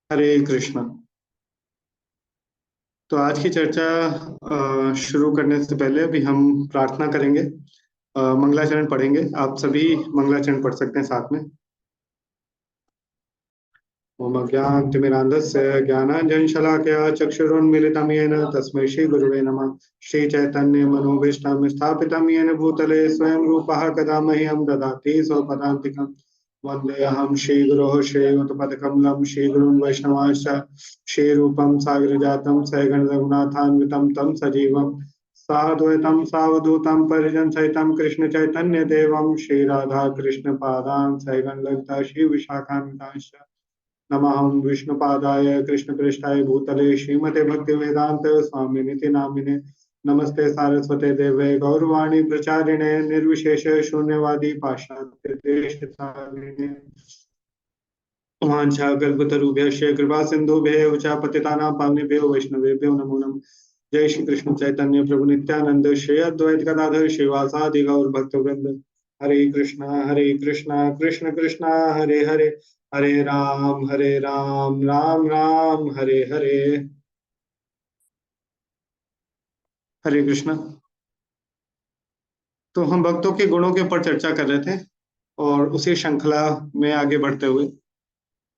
हरे कृष्णा। तो आज की चर्चा शुरू करने से पहले अभी हम प्रार्थना करेंगे। मंगलाचरण पढ़ेंगे। आप सभी मंगलाचरण पढ़ सकते हैं साथ में। ओम अज्ञानतिमिरान्धस्य ज्ञानाञ्जनशलाकया चक्षुरुन्मीलितं येन तस्मै श्रीगुरुवे नमः। श्रीचैतन्यमनोभीष्टं स्थापितं येन भूतले स्वयं रूपः कदा मह्यं ददाति स्वपदान्तिकम्। वन्देऽहं श्रीगुरोः श्रीयुतपदकमलं श्रीगुरुं वैष्णवांश्च श्रीरूपं सागरजातं सगणरघुनाथान्वितं तं सजीवं साद्वैतं सावधूतं परिजनसहितं कृष्णचैतन्यदेवं श्रीराधाकृष्णपादान् सगणललिता श्रीविशाखान्वितांश्च नमः विष्णुपादाय कृष्णप्रेष्ठाय भूतले श्रीमते भक्तिवेदांत स्वामिनिति नामिने। नमस्ते सारस्वते देवे गौरवाणी प्रचारिणे निर्विशेष शून्यवादी पाश्चात्य देशतारिणे। वाञ्छा कल्पतरुभ्यश्च कृपा सिन्धुभ्यः च पतितानां पावनेभ्यो वैष्णवेभ्यो नमो नमः। जय श्री कृष्ण चैतन्य प्रभु नित्यानंद श्री अद्वैत गदाधर श्रीवासादि गौर भक्तवृंद। हरे कृष्णा कृष्ण कृष्णा हरे हरे, हरे राम राम राम हरे हरे। हरे कृष्णा। तो हम भक्तों के गुणों के ऊपर चर्चा कर रहे थे और उसी श्रृंखला में आगे बढ़ते हुए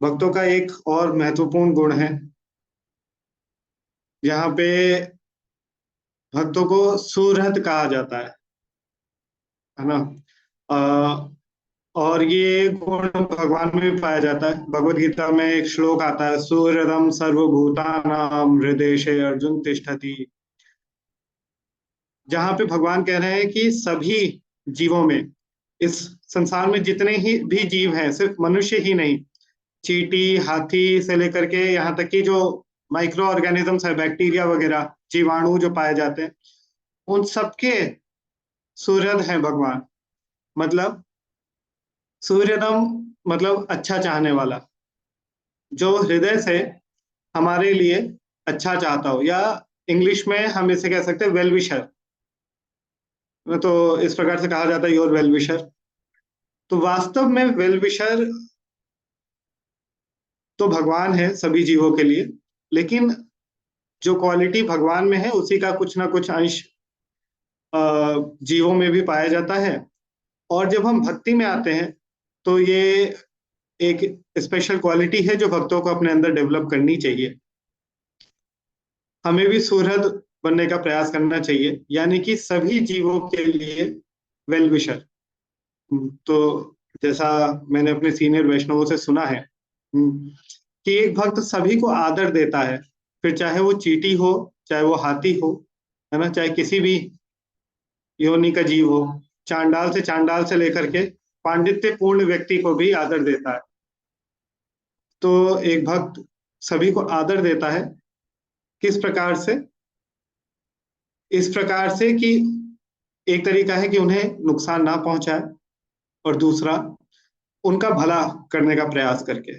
भक्तों का एक और महत्वपूर्ण गुण है, यहाँ पे भक्तों को सुहृद कहा जाता है ना। और ये गुण भगवान में भी पाया जाता है। भगवत गीता में एक श्लोक आता है, सुहृदम सर्वभूतानां हृदय अर्जुन तिष्ठति। जहां पे भगवान कह रहे हैं कि सभी जीवों में, इस संसार में जितने ही भी जीव हैं, सिर्फ मनुष्य ही नहीं, चींटी हाथी से लेकर के यहाँ तक कि जो माइक्रो ऑर्गेनिजम्स है, बैक्टीरिया वगैरह जीवाणु जो पाए जाते हैं, उन सबके सुहृद हैं भगवान। मतलब सूर्यदम मतलब अच्छा चाहने वाला, जो हृदय से हमारे लिए अच्छा चाहता हो, या इंग्लिश में हम इसे कह सकते हैं वेल विशर। तो इस प्रकार से कहा जाता है योर वेल विशर। तो वास्तव में वेल विशर तो भगवान है सभी जीवों के लिए, लेकिन जो क्वालिटी भगवान में है उसी का कुछ ना कुछ अंश जीवों में भी पाया जाता है। और जब हम भक्ति में आते हैं तो ये एक स्पेशल क्वालिटी है जो भक्तों को अपने अंदर डेवलप करनी चाहिए। हमें भी सुहृद बनने का प्रयास करना चाहिए, यानी कि सभी जीवों के लिए वेल विशर। तो जैसा मैंने अपने सीनियर वैष्णवों से सुना है कि एक भक्त सभी को आदर देता है, फिर चाहे वो चींटी हो, चाहे वो हाथी हो, है ना, चाहे किसी भी योनि का जीव हो, चांडाल से लेकर के पांडित्य पूर्ण व्यक्ति को भी आदर देता है। तो एक भक्त सभी को आदर देता है। किस प्रकार से? इस प्रकार से कि एक तरीका है कि उन्हें नुकसान ना पहुंचाए, और दूसरा उनका भला करने का प्रयास करके।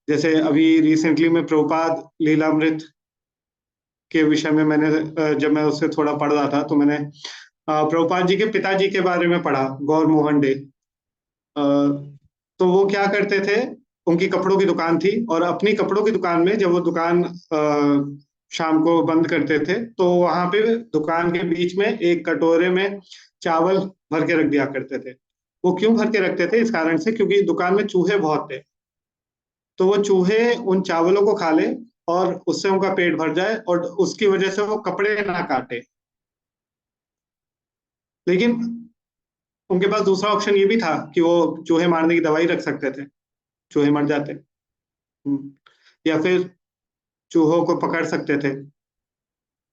जैसे अभी रिसेंटली में प्रभुपाद लीलामृत के विषय में मैंने जब मैं उससे थोड़ा पढ़ रहा था तो मैंने प्रभुपाद जी के पिताजी के बारे में पढ़ा, गौर मोहन डे। तो वो क्या करते थे, उनकी कपड़ों की दुकान थी, और अपनी कपड़ों की दुकान में जब वो दुकान शाम को बंद करते थे तो वहां पे दुकान के बीच में एक कटोरे में चावल भर के रख दिया करते थे। वो क्यों भर के रखते थे? इस कारण से क्योंकि दुकान में चूहे बहुत थे, तो वो चूहे उन चावलों को खा ले और उससे उनका पेट भर जाए और उसकी वजह से वो कपड़े ना काटे। लेकिन उनके पास दूसरा ऑप्शन ये भी था कि वो चूहे मारने की दवाई रख सकते थे, चूहे मर जाते। या फिर चूहों को पकड़ सकते थे,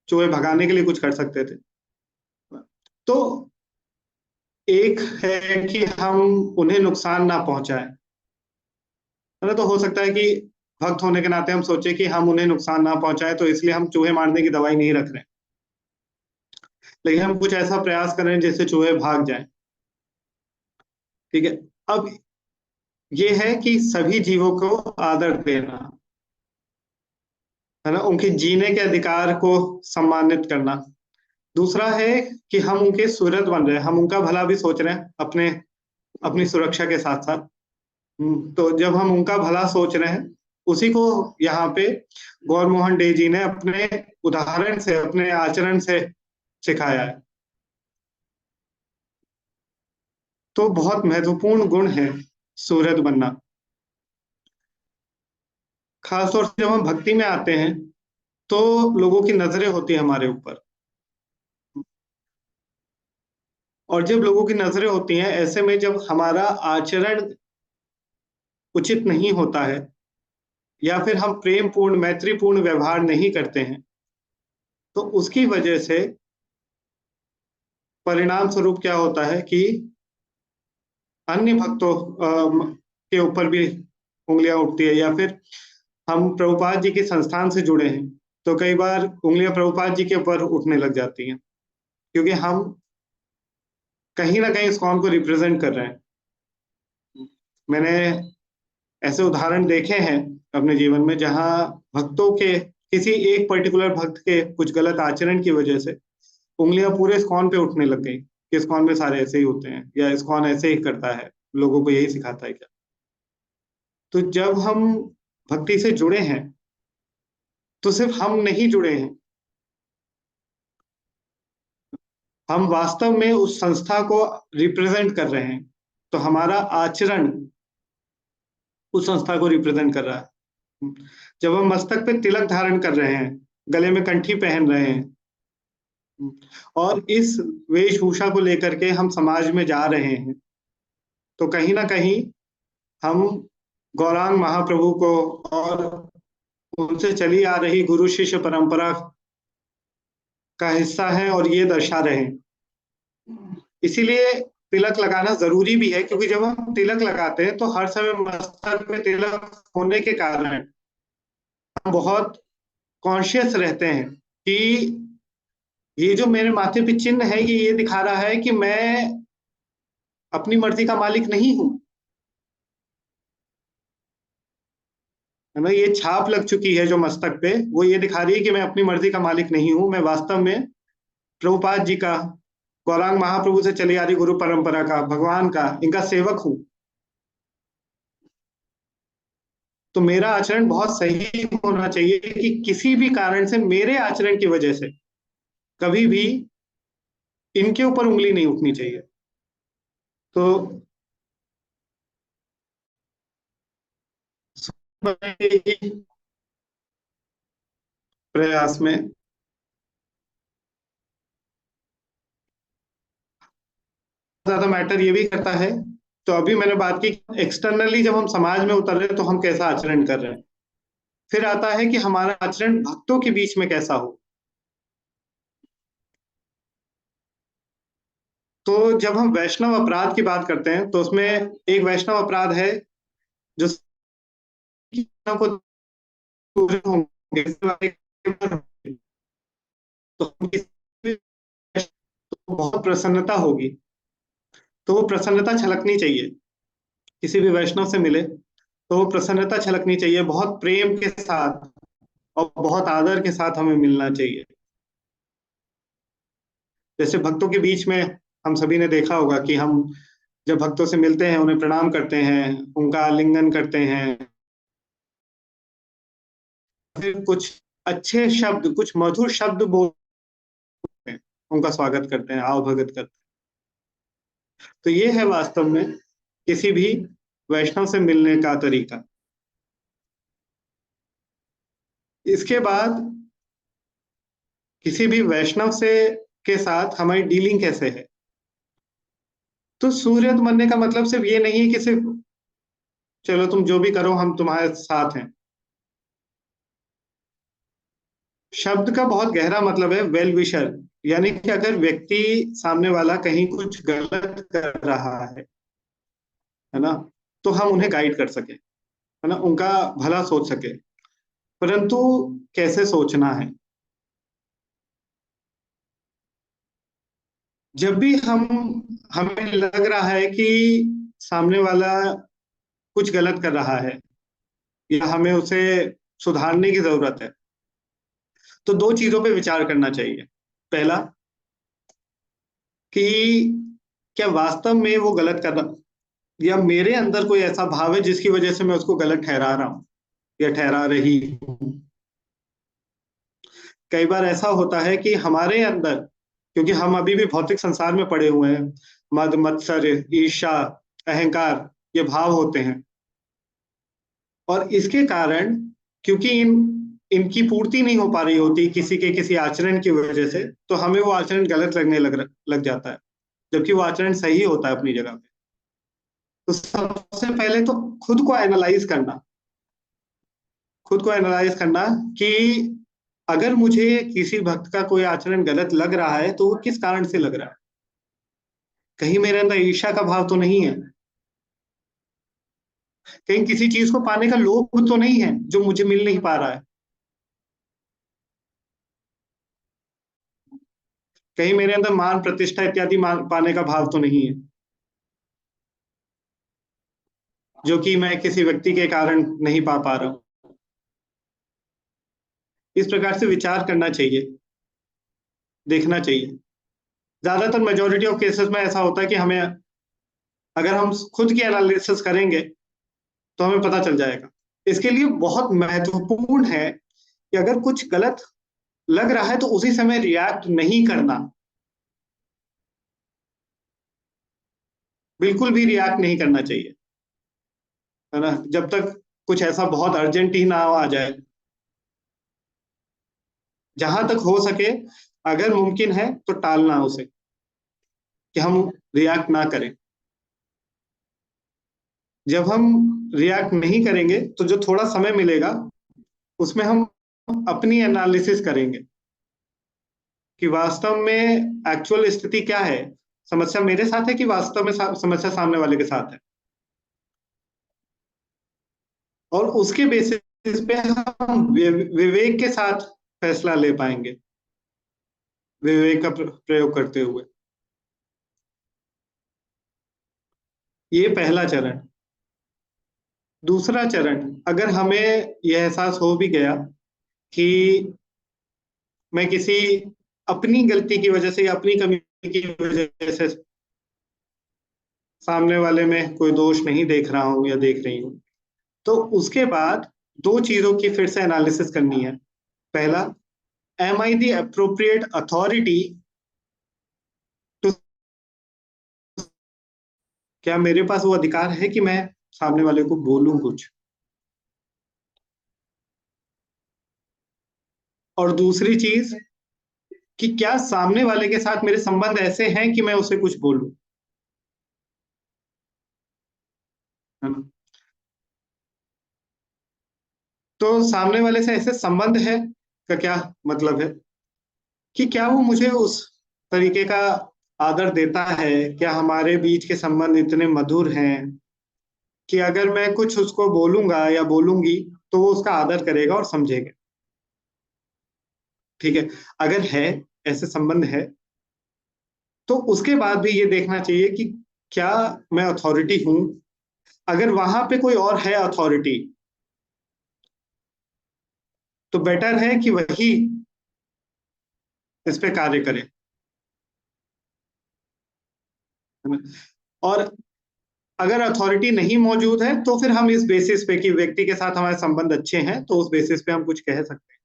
चूहे भगाने के लिए कुछ कर सकते थे। तो एक है कि हम उन्हें नुकसान ना पहुंचाएं, है ना। तो हो सकता है कि भक्त होने के नाते हम सोचे कि हम उन्हें नुकसान ना पहुंचाए, तो इसलिए हम चूहे मारने की दवाई नहीं रख रहे, लेकिन हम कुछ ऐसा प्रयास कर रहे हैं जिससे चूहे भाग जाएं। ठीक है। अब ये है कि सभी जीवों को आदर देना, है ना, उनके जीने के अधिकार को सम्मानित करना। दूसरा है कि हम उनके सुहृद बन रहे हैं, हम उनका भला भी सोच रहे हैं अपने अपनी सुरक्षा के साथ साथ। तो जब हम उनका भला सोच रहे हैं, उसी को यहाँ पे गौर मोहन डे जी ने अपने उदाहरण से, अपने आचरण से सिखाया है। तो बहुत महत्वपूर्ण गुण है सुहृद बनना। खासतौर से जब हम भक्ति में आते हैं तो लोगों की नजरें होती है हमारे ऊपर, और जब लोगों की नजरें होती हैं, ऐसे में जब हमारा आचरण उचित नहीं होता है या फिर हम प्रेम पूर्ण, मैत्रीपूर्ण व्यवहार नहीं करते हैं, तो उसकी वजह से परिणाम स्वरूप क्या होता है कि अन्य भक्तों के ऊपर भी उंगलियां उठती है, या फिर हम प्रभुपाद जी के संस्थान से जुड़े हैं तो कई बार उंगलियां प्रभुपाद जी के ऊपर उठने लग जाती हैं, क्योंकि हम कहीं ना कहीं इस्कॉन को रिप्रेजेंट कर रहे हैं। मैंने ऐसे उदाहरण देखे हैं अपने जीवन में, जहां भक्तों के, किसी एक पर्टिकुलर भक्त के कुछ गलत आचरण की वजह से उंगलियां पूरे इस्कॉन पे उठने लग गई कि इस्कॉन में सारे ऐसे ही होते हैं, या इस्कॉन ऐसे ही करता है, लोगों को यही सिखाता है क्या। तो जब हम भक्ति से जुड़े हैं तो सिर्फ हम नहीं जुड़े हैं, हम वास्तव में उस संस्था को रिप्रेजेंट कर रहे हैं। तो हमारा आचरण उस संस्था को रिप्रेजेंट कर रहा है। जब हम मस्तक पे तिलक धारण कर रहे हैं, गले में कंठी पहन रहे हैं, और इस वेशभूषा को लेकर के हम समाज में जा रहे हैं, तो कहीं ना कहीं हम गौरांग महाप्रभु को और उनसे चली आ रही गुरु शिष्य परंपरा का हिस्सा हैं, और ये दर्शा रहे हैं। इसीलिए तिलक लगाना जरूरी भी है, क्योंकि जब हम तिलक लगाते हैं तो हर समय मस्तक पे तिलक होने के कारण हम बहुत कॉन्शियस रहते हैं कि ये जो मेरे माथे पे चिन्ह है, ये दिखा रहा है कि मैं अपनी मर्जी का मालिक नहीं हूं, है ना। ये छाप लग चुकी है जो मस्तक पे, वो ये दिखा रही है कि मैं अपनी मर्जी का मालिक नहीं हूं, मैं वास्तव में प्रभुपाद जी का, गौरांग महाप्रभु से चली आ रही गुरु परंपरा का, भगवान का, इनका सेवक हूं। तो मेरा आचरण बहुत सही होना चाहिए कि किसी भी कारण से मेरे आचरण की वजह से कभी भी इनके ऊपर उंगली नहीं उठनी चाहिए। तो प्रयास में ज्यादा मैटर ये भी करता है। तो अभी मैंने बात की एक्सटर्नली, जब हम समाज में उतर रहे हैं तो हम कैसा आचरण कर रहे हैं। फिर आता है कि हमारा आचरण भक्तों के बीच में कैसा हो। तो जब हम वैष्णव अपराध की बात करते हैं तो उसमें एक वैष्णव अपराध है जो को पूरे होंगे, तो हम तो बहुत प्रसन्नता होगी, तो वो प्रसन्नता छलकनी चाहिए। किसी भी वैष्णव से मिले तो वो प्रसन्नता छलकनी चाहिए, बहुत प्रेम के साथ और बहुत आदर के साथ हमें मिलना चाहिए। जैसे भक्तों के बीच में हम सभी ने देखा होगा कि हम जब भक्तों से मिलते हैं, उन्हें प्रणाम करते हैं, उनका आलिंगन करते हैं, फिर कुछ अच्छे शब्द, कुछ मधुर शब्द बोलते हैं, उनका स्वागत करते हैं, आओ भगत करते हैं। तो ये है वास्तव में किसी भी वैष्णव से मिलने का तरीका। इसके बाद किसी भी वैष्णव से के साथ हमारी डीलिंग कैसे है। तो सूर्यत बनने का मतलब सिर्फ ये नहीं है कि सिर्फ चलो तुम जो भी करो हम तुम्हारे साथ हैं। शब्द का बहुत गहरा मतलब है वेल विशर, यानी कि अगर व्यक्ति सामने वाला कहीं कुछ गलत कर रहा है ना, तो हम उन्हें गाइड कर सके, है ना, उनका भला सोच सके। परंतु कैसे सोचना है। जब भी हमें लग रहा है कि सामने वाला कुछ गलत कर रहा है या हमें उसे सुधारने की जरूरत है, तो दो चीजों पे विचार करना चाहिए। पहला, कि क्या वास्तव में वो गलत कर रहा, या मेरे अंदर कोई ऐसा भाव है जिसकी वजह से मैं उसको गलत ठहरा रहा हूँ। या ठहरा रही हूँ। कई बार ऐसा होता है कि हमारे अंदर, क्योंकि हम अभी भी भौतिक संसार में पड़े हुए हैं, मद मत्सर ईर्ष्या अहंकार ये भाव होते हैं, और इसके कारण, क्योंकि इनकी पूर्ति नहीं हो पा रही होती किसी के किसी आचरण की वजह से, तो हमें वो आचरण गलत लगने लग जाता है, जबकि वो आचरण सही होता है अपनी जगह पे। तो सबसे पहले तो खुद को एनालाइज करना, खुद को एनालाइज करना कि अगर मुझे किसी भक्त का कोई आचरण गलत लग रहा है तो वो किस कारण से लग रहा है। कहीं मेरे अंदर ईर्ष्या का भाव तो नहीं है, कहीं किसी चीज को पाने का लोभ तो नहीं है जो मुझे मिल नहीं पा रहा है, कहीं मेरे अंदर मान प्रतिष्ठा इत्यादि पाने का भाव तो नहीं है, जो कि मैं किसी व्यक्ति के कारण नहीं पा रहा हूं। इस प्रकार से विचार करना चाहिए, देखना चाहिए। ज्यादातर मेजोरिटी ऑफ केसेस में ऐसा होता है कि हमें, अगर हम खुद की एनालिसिस करेंगे तो हमें पता चल जाएगा। इसके लिए बहुत महत्वपूर्ण है कि अगर कुछ गलत लग रहा है तो उसी समय रिएक्ट नहीं करना, बिल्कुल भी रिएक्ट नहीं करना चाहिए, है ना, जब तक कुछ ऐसा बहुत अर्जेंट ही ना आ जाए। जहां तक हो सके, अगर मुमकिन है तो टालना उसे, कि हम रिएक्ट ना करें। जब हम रिएक्ट नहीं करेंगे तो जो थोड़ा समय मिलेगा उसमें हम अपनी एनालिसिस करेंगे कि वास्तव में एक्चुअल स्थिति क्या है, समस्या मेरे साथ है कि वास्तव में समस्या सामने वाले के साथ है, और उसके बेसिस पे हम विवेक के साथ फैसला ले पाएंगे, विवेक का प्रयोग करते हुए। ये पहला चरण। दूसरा चरण, अगर हमें यह एहसास हो भी गया कि मैं किसी अपनी गलती की वजह से या अपनी कमी की वजह से सामने वाले में कोई दोष नहीं देख रहा हूं या देख रही हूं, तो उसके बाद दो चीजों की फिर से एनालिसिस करनी है। पहला, am I the appropriate authority to, क्या मेरे पास वो अधिकार है कि मैं सामने वाले को बोलूं कुछ। और दूसरी चीज, कि क्या सामने वाले के साथ मेरे संबंध ऐसे हैं कि मैं उसे कुछ बोलूं, है ना। तो सामने वाले से ऐसे संबंध है का क्या मतलब है, कि क्या वो मुझे उस तरीके का आदर देता है, क्या हमारे बीच के संबंध इतने मधुर हैं कि अगर मैं कुछ उसको बोलूंगा या बोलूंगी तो वो उसका आदर करेगा और समझेगा। ठीक है, अगर है, ऐसे संबंध है, तो उसके बाद भी ये देखना चाहिए कि क्या मैं अथॉरिटी हूं। अगर वहां पे कोई और है अथॉरिटी, तो बेटर है कि वही इस पे कार्य करे, है ना। और अगर अथॉरिटी नहीं मौजूद है तो फिर हम इस बेसिस पे कि व्यक्ति के साथ हमारे संबंध अच्छे हैं तो उस बेसिस पे हम कुछ कह सकते हैं।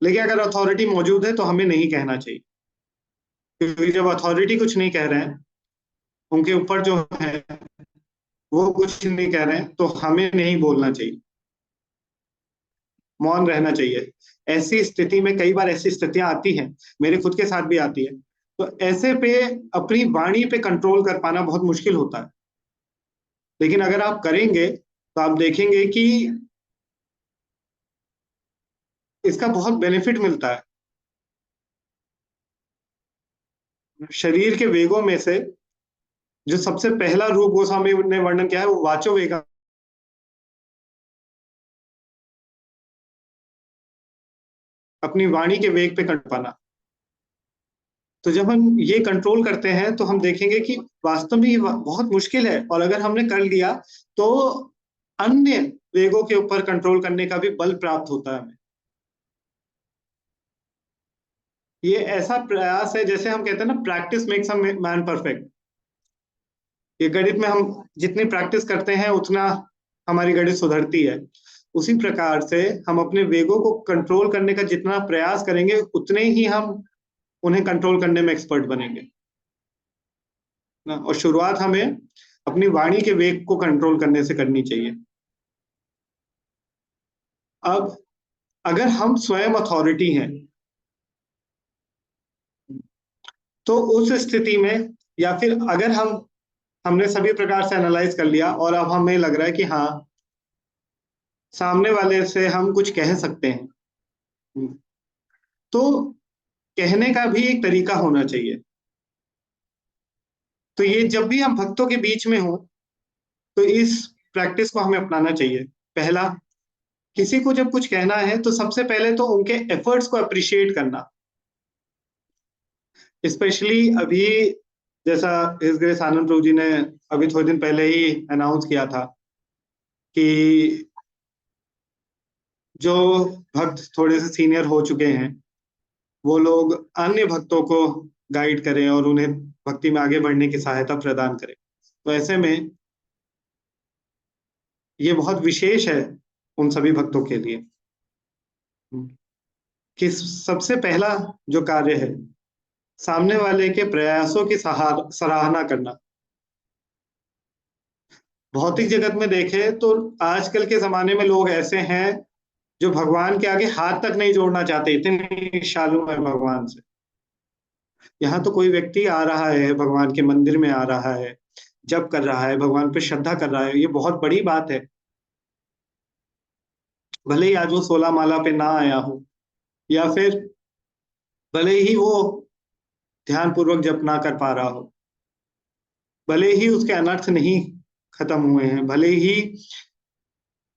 लेकिन अगर अथॉरिटी मौजूद है तो हमें नहीं कहना चाहिए, क्योंकि जब अथॉरिटी कुछ नहीं कह रहे हैं, उनके ऊपर जो है वो कुछ नहीं कह रहे हैं, तो हमें नहीं बोलना चाहिए, मौन रहना चाहिए। ऐसी स्थिति में, कई बार ऐसी स्थितियां आती हैं, मेरे खुद के साथ भी आती है, तो ऐसे पे अपनी वाणी पे कंट्रोल कर पाना बहुत मुश्किल होता है। लेकिन अगर आप करेंगे तो आप देखेंगे कि इसका बहुत बेनिफिट मिलता है। शरीर के वेगों में से जो सबसे पहला रूप गोस्वामी ने वर्णन किया है वो वाचो वेग, अपनी वाणी के वेग पे कर पाना। तो जब हम ये कंट्रोल करते हैं तो हम देखेंगे कि वास्तव में ये बहुत मुश्किल है, और अगर हमने कर लिया तो अन्य वेगों के ऊपर कंट्रोल करने का भी बल प्राप्त होता है हमें। ये ऐसा प्रयास है, जैसे हम कहते हैं ना, practice makes a man perfect. ये गणित में हम जितनी प्रैक्टिस करते हैं उतना हमारी गणित सुधरती है, उसी प्रकार से हम अपने वेगों को कंट्रोल करने का जितना प्रयास करेंगे उतने ही हम उन्हें कंट्रोल करने में एक्सपर्ट बनेंगे ना। और शुरुआत हमें अपनी वाणी के वेग को कंट्रोल करने से करनी चाहिए। अब अगर हम स्वयं अथॉरिटी हैं तो उस स्थिति में, या फिर अगर हमने सभी प्रकार से एनालाइज कर लिया और अब हमें लग रहा है कि हाँ, सामने वाले से हम कुछ कह सकते हैं, तो कहने का भी एक तरीका होना चाहिए। तो ये जब भी हम भक्तों के बीच में हो तो इस प्रैक्टिस को हमें अपनाना चाहिए। पहला, किसी को जब कुछ कहना है तो सबसे पहले तो उनके एफर्ट्स को अप्रिशिएट करना। स्पेशली अभी जैसा हिज ग्रेस आनंद प्रभु जी ने अभी थोड़े दिन पहले ही अनाउंस किया था कि जो भक्त थोड़े से सीनियर हो चुके हैं वो लोग अन्य भक्तों को गाइड करें और उन्हें भक्ति में आगे बढ़ने की सहायता प्रदान करें। तो ऐसे में ये बहुत विशेष है उन सभी भक्तों के लिए कि सबसे पहला जो कार्य है, सामने वाले के प्रयासों की सराहना करना। भौतिक जगत में देखें तो आजकल के जमाने में लोग ऐसे हैं जो भगवान के आगे हाथ तक नहीं जोड़ना चाहते, इतने शालू है भगवान से। यहाँ तो कोई व्यक्ति आ रहा है, भगवान के मंदिर में आ रहा है, जप कर रहा है, भगवान पे श्रद्धा कर रहा है, ये बहुत बड़ी बात है। भले ही आज वो 16 माला पे ना आया हो, या फिर भले ही वो ध्यान पूर्वक जप ना कर पा रहा हो, भले ही उसके अनर्थ नहीं खत्म हुए हैं, भले ही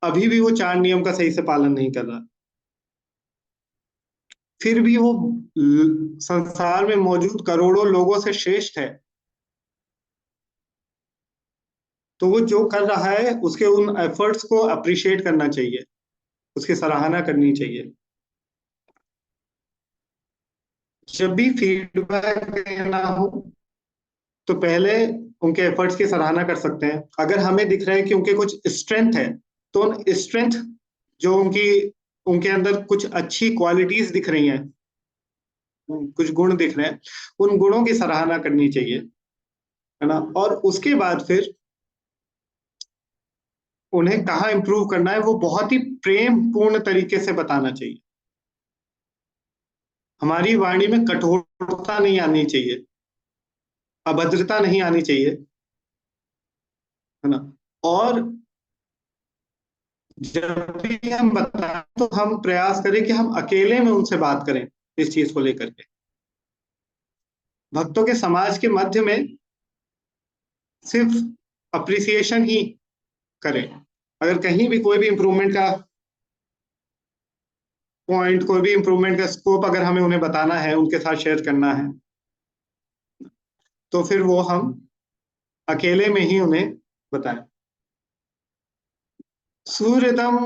अभी भी वो 4 नियम का सही से पालन नहीं कर रहा, फिर भी वो संसार में मौजूद करोड़ों लोगों से श्रेष्ठ है। तो वो जो कर रहा है उसके उन एफर्ट्स को अप्रिशिएट करना चाहिए, उसकी सराहना करनी चाहिए। जब भी फीडबैक देना हो तो पहले उनके एफर्ट्स की सराहना कर सकते हैं। अगर हमें दिख रहा है कि उनके कुछ स्ट्रेंथ है तो उन स्ट्रेंथ, जो उनके अंदर कुछ अच्छी क्वालिटीज दिख रही हैं, कुछ गुण दिख रहे हैं, उन गुणों की सराहना करनी चाहिए, है ना। और उसके बाद फिर उन्हें कहाँ इंप्रूव करना है वो बहुत ही प्रेम पूर्ण तरीके से बताना चाहिए। हमारी वाणी में कठोरता नहीं आनी चाहिए, अभद्रता नहीं आनी चाहिए, है ना। और जब भी हम बताएं तो हम प्रयास करें कि हम अकेले में उनसे बात करें इस चीज को लेकर के। भक्तों के समाज के मध्य में सिर्फ अप्रिसिएशन ही करें। अगर कहीं भी कोई भी इम्प्रूवमेंट का पॉइंट, कोई भी इम्प्रूवमेंट का स्कोप अगर हमें उन्हें बताना है, उनके साथ शेयर करना है, तो फिर वो हम अकेले में ही उन्हें बताएं। सूर्यदम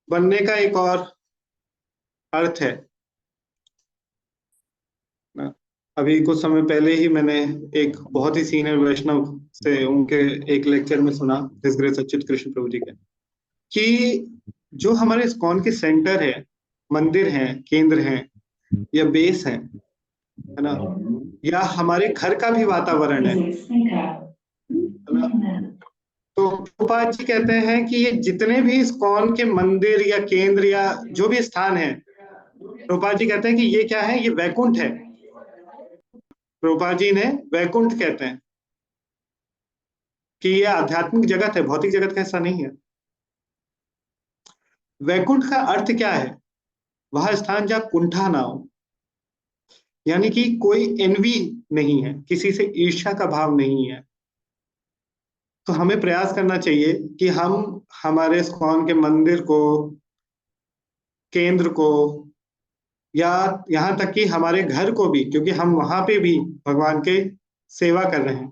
बनने का एक और अर्थ है ना। अभी कुछ समय पहले ही मैंने एक बहुत ही सीनियर वैष्णव से उनके एक लेक्चर में सुना, दिस ग्रेट सच्चिद कृष्ण प्रभु जी के, कि जो हमारे इस्कॉन के सेंटर है, मंदिर है, केंद्र है या बेस है ना, या हमारे घर का भी वातावरण है ना। तो प्रभुपाद जी कहते हैं कि ये जितने भी इस्कॉन के मंदिर या केंद्र या जो भी स्थान है, प्रभुपाद जी कहते हैं कि ये क्या है, ये वैकुंठ है। प्रभुपाद जी ने वैकुंठ कहते हैं कि ये आध्यात्मिक जगत है, भौतिक जगत का हिस्सा नहीं है। वैकुंठ का अर्थ क्या है? वह स्थान जहाँ कुंठा ना हो, यानी कि कोई एनवी नहीं है, किसी से ईर्ष्या का भाव नहीं है। तो हमें प्रयास करना चाहिए कि हम हमारे इस्कॉन के मंदिर को, केंद्र को, या यहाँ तक कि हमारे घर को भी, क्योंकि हम वहां पे भी भगवान के सेवा कर रहे हैं,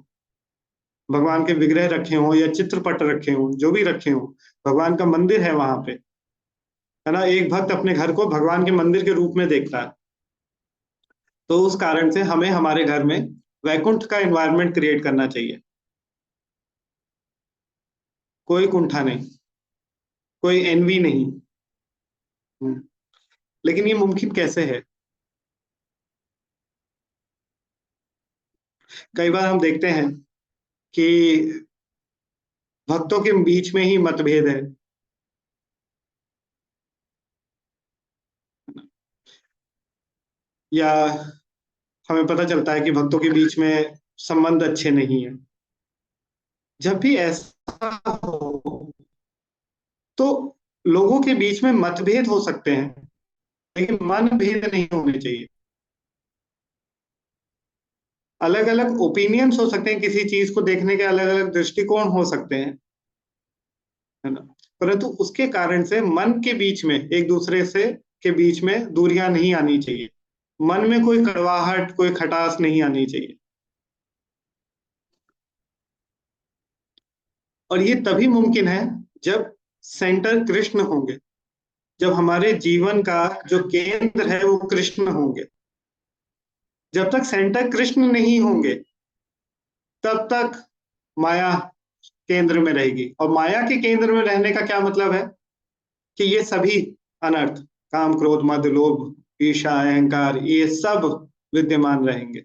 भगवान के विग्रह रखे हों या चित्रपट रखे हों, जो भी रखे हों, भगवान का मंदिर है वहां पे, है ना। एक भक्त अपने घर को भगवान के मंदिर के रूप में देखता है। तो उस कारण से हमें हमारे घर में वैकुंठ का एनवायरनमेंट क्रिएट करना चाहिए। कोई कुंठा नहीं, कोई एनवी नहीं। हम्म, लेकिन ये मुमकिन कैसे है? कई बार हम देखते हैं कि भक्तों के बीच में ही मतभेद है, या हमें पता चलता है कि भक्तों के बीच में संबंध अच्छे नहीं है। जब भी ऐसा हो तो लोगों के बीच में मतभेद हो सकते हैं, लेकिन मनभेद नहीं होने चाहिए। अलग अलग ओपिनियंस हो सकते हैं, किसी चीज को देखने के अलग अलग दृष्टिकोण हो सकते हैं, है ना, परंतु उसके कारण से मन के बीच में, एक दूसरे से के बीच में दूरियां नहीं आनी चाहिए। मन में कोई कड़वाहट, कोई खटास नहीं आनी चाहिए। और ये तभी मुमकिन है जब सेंटर कृष्ण होंगे, जब हमारे जीवन का जो केंद्र है वो कृष्ण होंगे। जब तक सेंटर कृष्ण नहीं होंगे तब तक माया केंद्र में रहेगी। और माया के केंद्र में रहने का क्या मतलब है? कि ये सभी अनर्थ, काम क्रोध मद लोभ ईर्ष्या अहंकार, ये सब विद्यमान रहेंगे।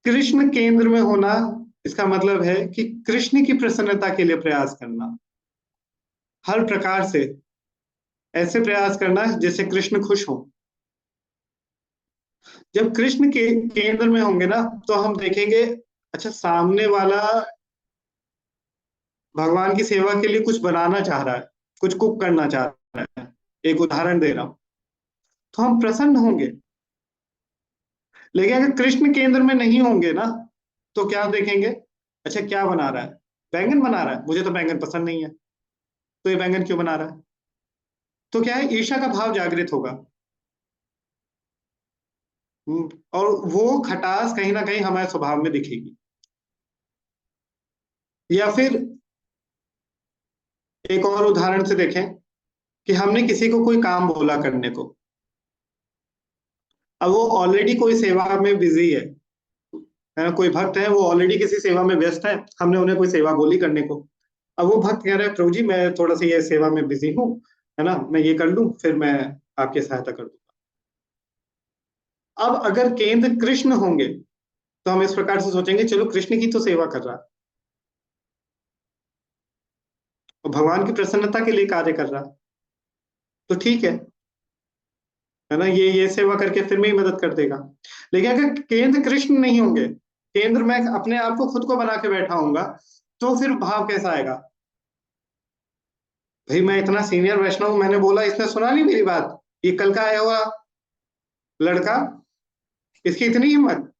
कृष्ण केंद्र में होना, इसका मतलब है कि कृष्ण की प्रसन्नता के लिए प्रयास करना, हर प्रकार से ऐसे प्रयास करना जिससे कृष्ण खुश हो। जब कृष्ण के केंद्र में होंगे ना, तो हम देखेंगे अच्छा सामने वाला भगवान की सेवा के लिए कुछ बनाना चाह रहा है, कुछ कुक करना चाह रहा है, एक उदाहरण दे रहा हूं, तो हम प्रसन्न होंगे। लेकिन अगर कृष्ण केंद्र में नहीं होंगे ना, तो क्या देखेंगे? अच्छा क्या बना रहा है? बैंगन बना रहा है, मुझे तो बैंगन पसंद नहीं है, तो ये बैंगन क्यों बना रहा है? तो क्या है, ईर्ष्या का भाव जागृत होगा। और वो खटास कहीं ना कहीं हमारे स्वभाव में दिखेगी। या फिर एक और उदाहरण से देखें कि हमने किसी को कोई काम बोला करने को, अब वो ऑलरेडी कोई सेवा में बिजी है ना, कोई भक्त है वो ऑलरेडी किसी सेवा में व्यस्त है, हमने उन्हें कोई सेवा बोली करने को। अब वो भक्त कह रहे हैं प्रभु जी मैं थोड़ा सा ये सेवा में बिजी हूँ, है ना, मैं ये कर लूं फिर मैं आपकी सहायता कर दूंगा। अब अगर केंद्र कृष्ण होंगे तो हम इस प्रकार से सोचेंगे चलो कृष्ण की तो सेवा कर रहा है, और भगवान की प्रसन्नता के लिए कार्य कर रहा है, तो ठीक है ना, ये सेवा करके फिर में ही मदद कर देगा। लेकिन अगर केंद्र कृष्ण नहीं होंगे, केंद्र में अपने आप को खुद को बना के बैठा हूंगा, तो फिर भाव कैसा आएगा? भाई मैं इतना सीनियर वैष्णव हूं, मैंने बोला इसने सुना नहीं मेरी बात, ये कल का आया हुआ लड़का, इसकी इतनी हिम्मत,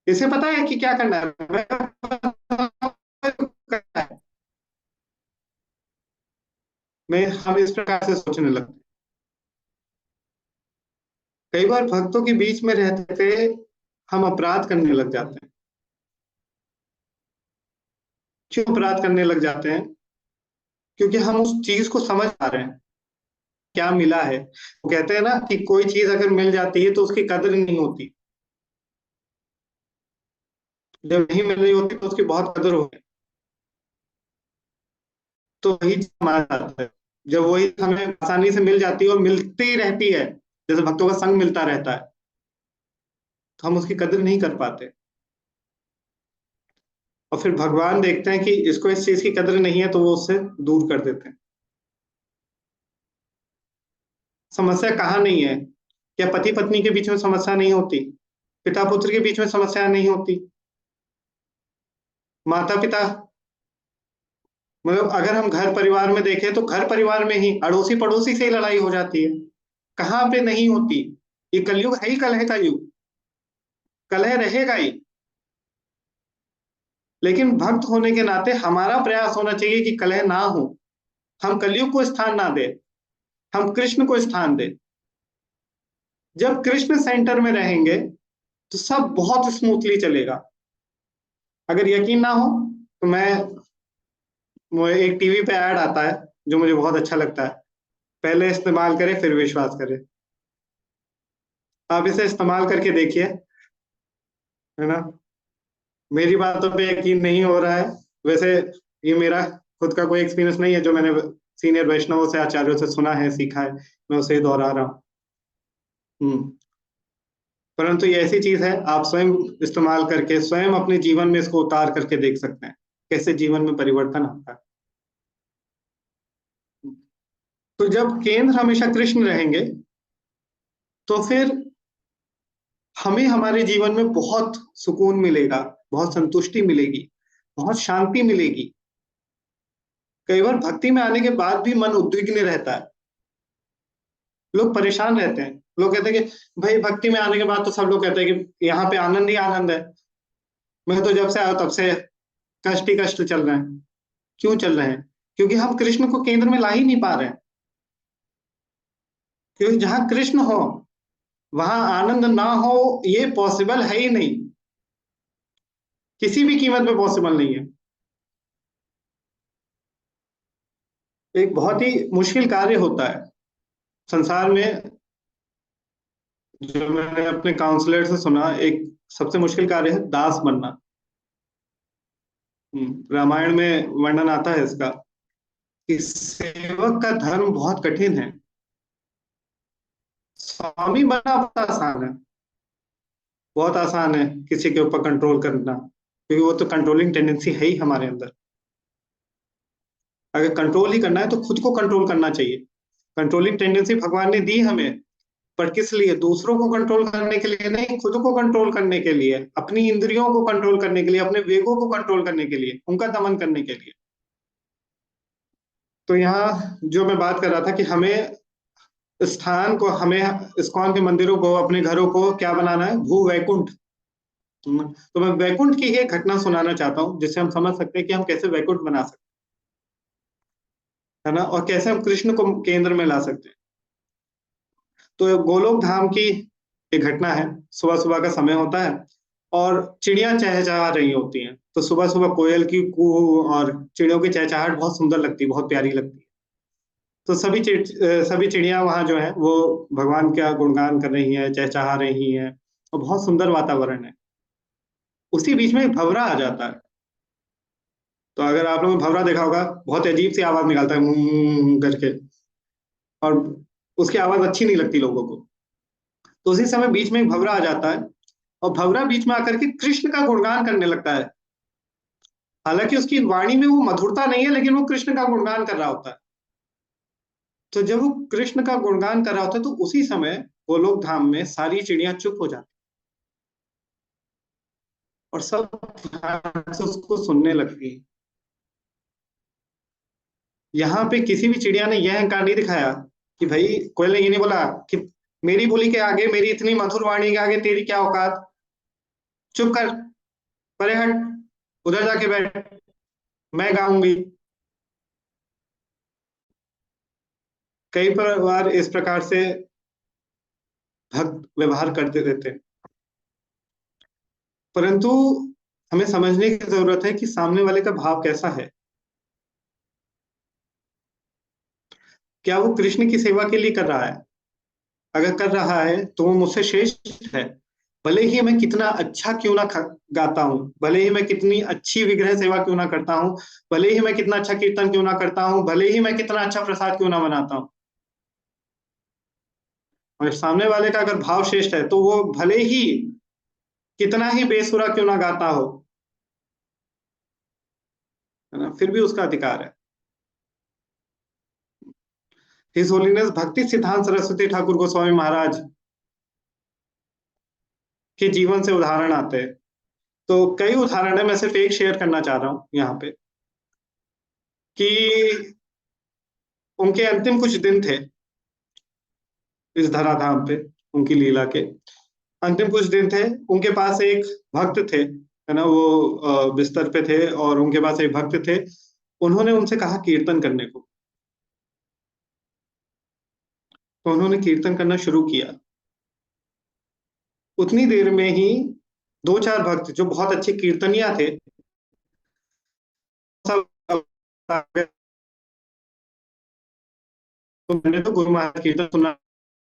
इसे पता है कि क्या करना है, मैं हम इस प्रकार से सोचने लगते हैं। कई बार भक्तों के बीच में रहते हम अपराध करने लग जाते हैं। क्यों अपराध करने लग जाते हैं? क्योंकि हम उस चीज को समझ पा रहे हैं क्या मिला है। वो कहते हैं ना कि कोई चीज अगर मिल जाती है तो उसकी कदर नहीं होती, जब नहीं मिल रही होती तो उसकी बहुत कदर होती है। तो वही चीज हमारा साथ है, जब वही हमें आसानी से मिल जाती है और मिलती ही रहती है, जैसे भक्तों का संग मिलता रहता है, तो हम उसकी कदर नहीं कर पाते। और फिर भगवान देखते हैं कि इसको इस चीज की कदर नहीं है, तो वो उससे दूर कर देते हैं। समस्या कहाँ नहीं है? क्या पति पत्नी के बीच में समस्या नहीं होती? पिता पुत्र के बीच में समस्या नहीं होती? माता पिता, मतलब अगर हम घर परिवार में देखें तो घर परिवार में ही अड़ोसी पड़ोसी से ही लड़ाई हो जाती है। कहाँ पे नहीं होती? ये कलयुग है ही कलह का युग, कलह रहेगा ही। लेकिन भक्त होने के नाते हमारा प्रयास होना चाहिए कि कलह ना हो, हम कलयुग को स्थान ना दे, हम कृष्ण को स्थान दे। जब कृष्ण सेंटर में रहेंगे तो सब बहुत स्मूथली चलेगा। अगर यकीन ना हो तो मुझे एक टीवी पे ऐड आता है जो मुझे बहुत अच्छा लगता है, पहले इस्तेमाल करें फिर विश्वास करें। आप इसे इस्तेमाल करके देखिए, है ना, मेरी बातों पे यकीन नहीं हो रहा है। वैसे ये मेरा खुद का कोई एक्सपीरियंस नहीं है, जो मैंने सीनियर वैष्णवों से, आचार्यों से सुना है, सीखा है, मैं उसे दोहरा रहा हूँ। हम्म। परंतु ये ऐसी चीज है, आप स्वयं इस्तेमाल करके, स्वयं अपने जीवन में इसको उतार करके देख सकते हैं, कैसे जीवन में परिवर्तन आता है। तो जब केंद्र हमेशा कृष्ण रहेंगे, तो फिर हमें हमारे जीवन में बहुत सुकून मिलेगा, बहुत संतुष्टि मिलेगी, बहुत शांति मिलेगी। कई बार भक्ति में आने के बाद भी मन उद्विग्न रहता है, लोग परेशान रहते हैं। लोग कहते हैं कि भाई भक्ति में आने के बाद तो सब लोग कहते हैं कि यहाँ पे आनंद ही आनंद है, मैं तो जब से आया तब से कष्ट ही कष्ट चल रहे हैं। क्यों चल रहे हैं? क्योंकि हम कृष्ण को केंद्र में ला ही नहीं पा रहे हैं। क्योंकि जहां कृष्ण हो वहां आनंद ना हो, ये पॉसिबल है ही नहीं, किसी भी कीमत पे पॉसिबल नहीं है। एक बहुत ही मुश्किल कार्य होता है संसार में। जो मैंने अपने काउंसलर से सुना, एक सबसे मुश्किल कार्य है दास बनना। रामायण में वर्णन आता है इसका, कि सेवक का धर्म बहुत कठिन है, स्वामी बनना बहुत आसान है। बहुत आसान है किसी के ऊपर कंट्रोल करना, क्योंकि वो तो कंट्रोलिंग टेंडेंसी है ही हमारे अंदर। अगर कंट्रोल ही करना है तो खुद को कंट्रोल करना चाहिए। कंट्रोलिंग टेंडेंसी भगवान ने दी हमें, पर किस लिए? दूसरों को कंट्रोल करने के लिए नहीं, खुद को कंट्रोल करने के लिए, अपनी इंद्रियों को कंट्रोल करने के लिए, अपने वेगों को कंट्रोल करने के लिए, उनका दमन करने के लिए। तो यहाँ जो मैं बात कर रहा था कि हमें स्थान को, हमें इस्कॉन के मंदिरों को, अपने घरों को क्या बनाना है? भू वैकुंठ। तो मैं वैकुंठ की एक घटना सुनाना चाहता हूँ, जिससे हम समझ सकते हैं कि हम कैसे वैकुंठ बना सकते हैं, है ना, और कैसे हम कृष्ण को केंद्र में ला सकते हैं। तो गोलोक धाम की एक घटना है। सुबह सुबह का समय होता है और चिड़ियां चहचहा रही होती हैं। तो सुबह सुबह कोयल की कू और चिड़ियों की चहचहाहट बहुत सुंदर लगती है, बहुत प्यारी लगती है। तो सभी चिड़ियां वहां जो है वो भगवान का गुणगान कर रही हैं, चहचहा रही हैं, और बहुत सुंदर वातावरण है। उसी बीच में एक भंवरा आ जाता है। तो अगर आप लोगों ने भंवरा देखा होगा, बहुत अजीब सी आवाज निकालता है, करके। और उसकी आवाज अच्छी नहीं लगती लोगों को। तो उसी समय बीच में एक भंवरा आ जाता है, और भंवरा बीच में आकर के कृष्ण का गुणगान करने लगता है। हालांकि उसकी वाणी में वो मधुरता नहीं है, लेकिन वो कृष्ण का गुणगान कर रहा होता है। तो जब वो कृष्ण का गुणगान कर रहा होता है, तो उसी समय गोलोक धाम में सारी चिड़ियां चुप हो जाती और सब ध्यान से उसको सुनने लगती है। यहाँ पे किसी भी चिड़िया ने यह अहंकार नहीं दिखाया कि भाई, कोयल ने ये नहीं बोला कि मेरी बोली के आगे, मेरी इतनी मधुर वाणी के आगे तेरी क्या औकात, चुप कर, परे हट, उधर जाके बैठ, मैं गाऊंगी। कई बार इस प्रकार से भक्त व्यवहार करते रहते हैं। परंतु हमें समझने की जरूरत है कि सामने वाले का भाव कैसा है। क्या वो कृष्ण की सेवा के लिए कर रहा है? अगर कर रहा है तो वो मुझसे श्रेष्ठ है। भले ही मैं कितना अच्छा क्यों ना गाता हूँ, भले ही मैं कितनी अच्छी विग्रह सेवा क्यों ना करता हूँ, भले ही मैं कितना अच्छा कीर्तन क्यों ना करता हूँ, भले ही मैं कितना अच्छा प्रसाद क्यों ना बनाता हूँ, और सामने वाले का अगर भाव श्रेष्ठ है, तो वो भले ही कितना ही बेसुरा क्यों ना गाता हो, है ना, फिर भी उसका अधिकार है। हिज होलीनेस भक्ति सिद्धांत सरस्वती ठाकुर गोस्वामी महाराज के जीवन से उदाहरण आते हैं। तो कई उदाहरण है, मैं सिर्फ एक शेयर करना चाह रहा हूँ यहाँ पे, कि उनके अंतिम कुछ दिन थे इस धराधाम पे, उनकी लीला के अंतिम कुछ दिन थे। उनके पास एक भक्त थे, है ना, वो बिस्तर पे थे और उनके पास एक भक्त थे। उन्होंने उनसे कहा कीर्तन करने को। तो उन्होंने कीर्तन करना शुरू किया। उतनी देर में ही दो चार भक्त जो बहुत अच्छे कीर्तनिया थे, सब आ गए। तो मैंने तो गुरु महाराज कीर्तन सुना,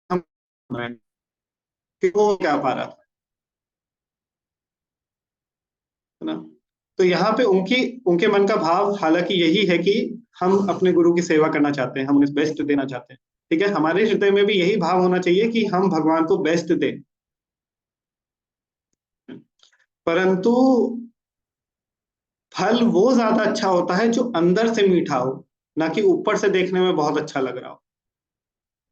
हम सुन रहे हैं कि वो क्या पा रहा था। है ना। तो यहाँ पे उनकी उनके मन का भाव हालांकि यही है कि हम अपने गुरु की सेवा करना चाहते हैं, हम उन्हें बेस्ट देना चाहते हैं। ठीक है, हमारे हृदय में भी यही भाव होना चाहिए कि हम भगवान को बेस्ट दें। परंतु फल वो ज्यादा अच्छा होता है जो अंदर से मीठा हो, ना कि ऊपर से देखने में बहुत अच्छा लग रहा हो।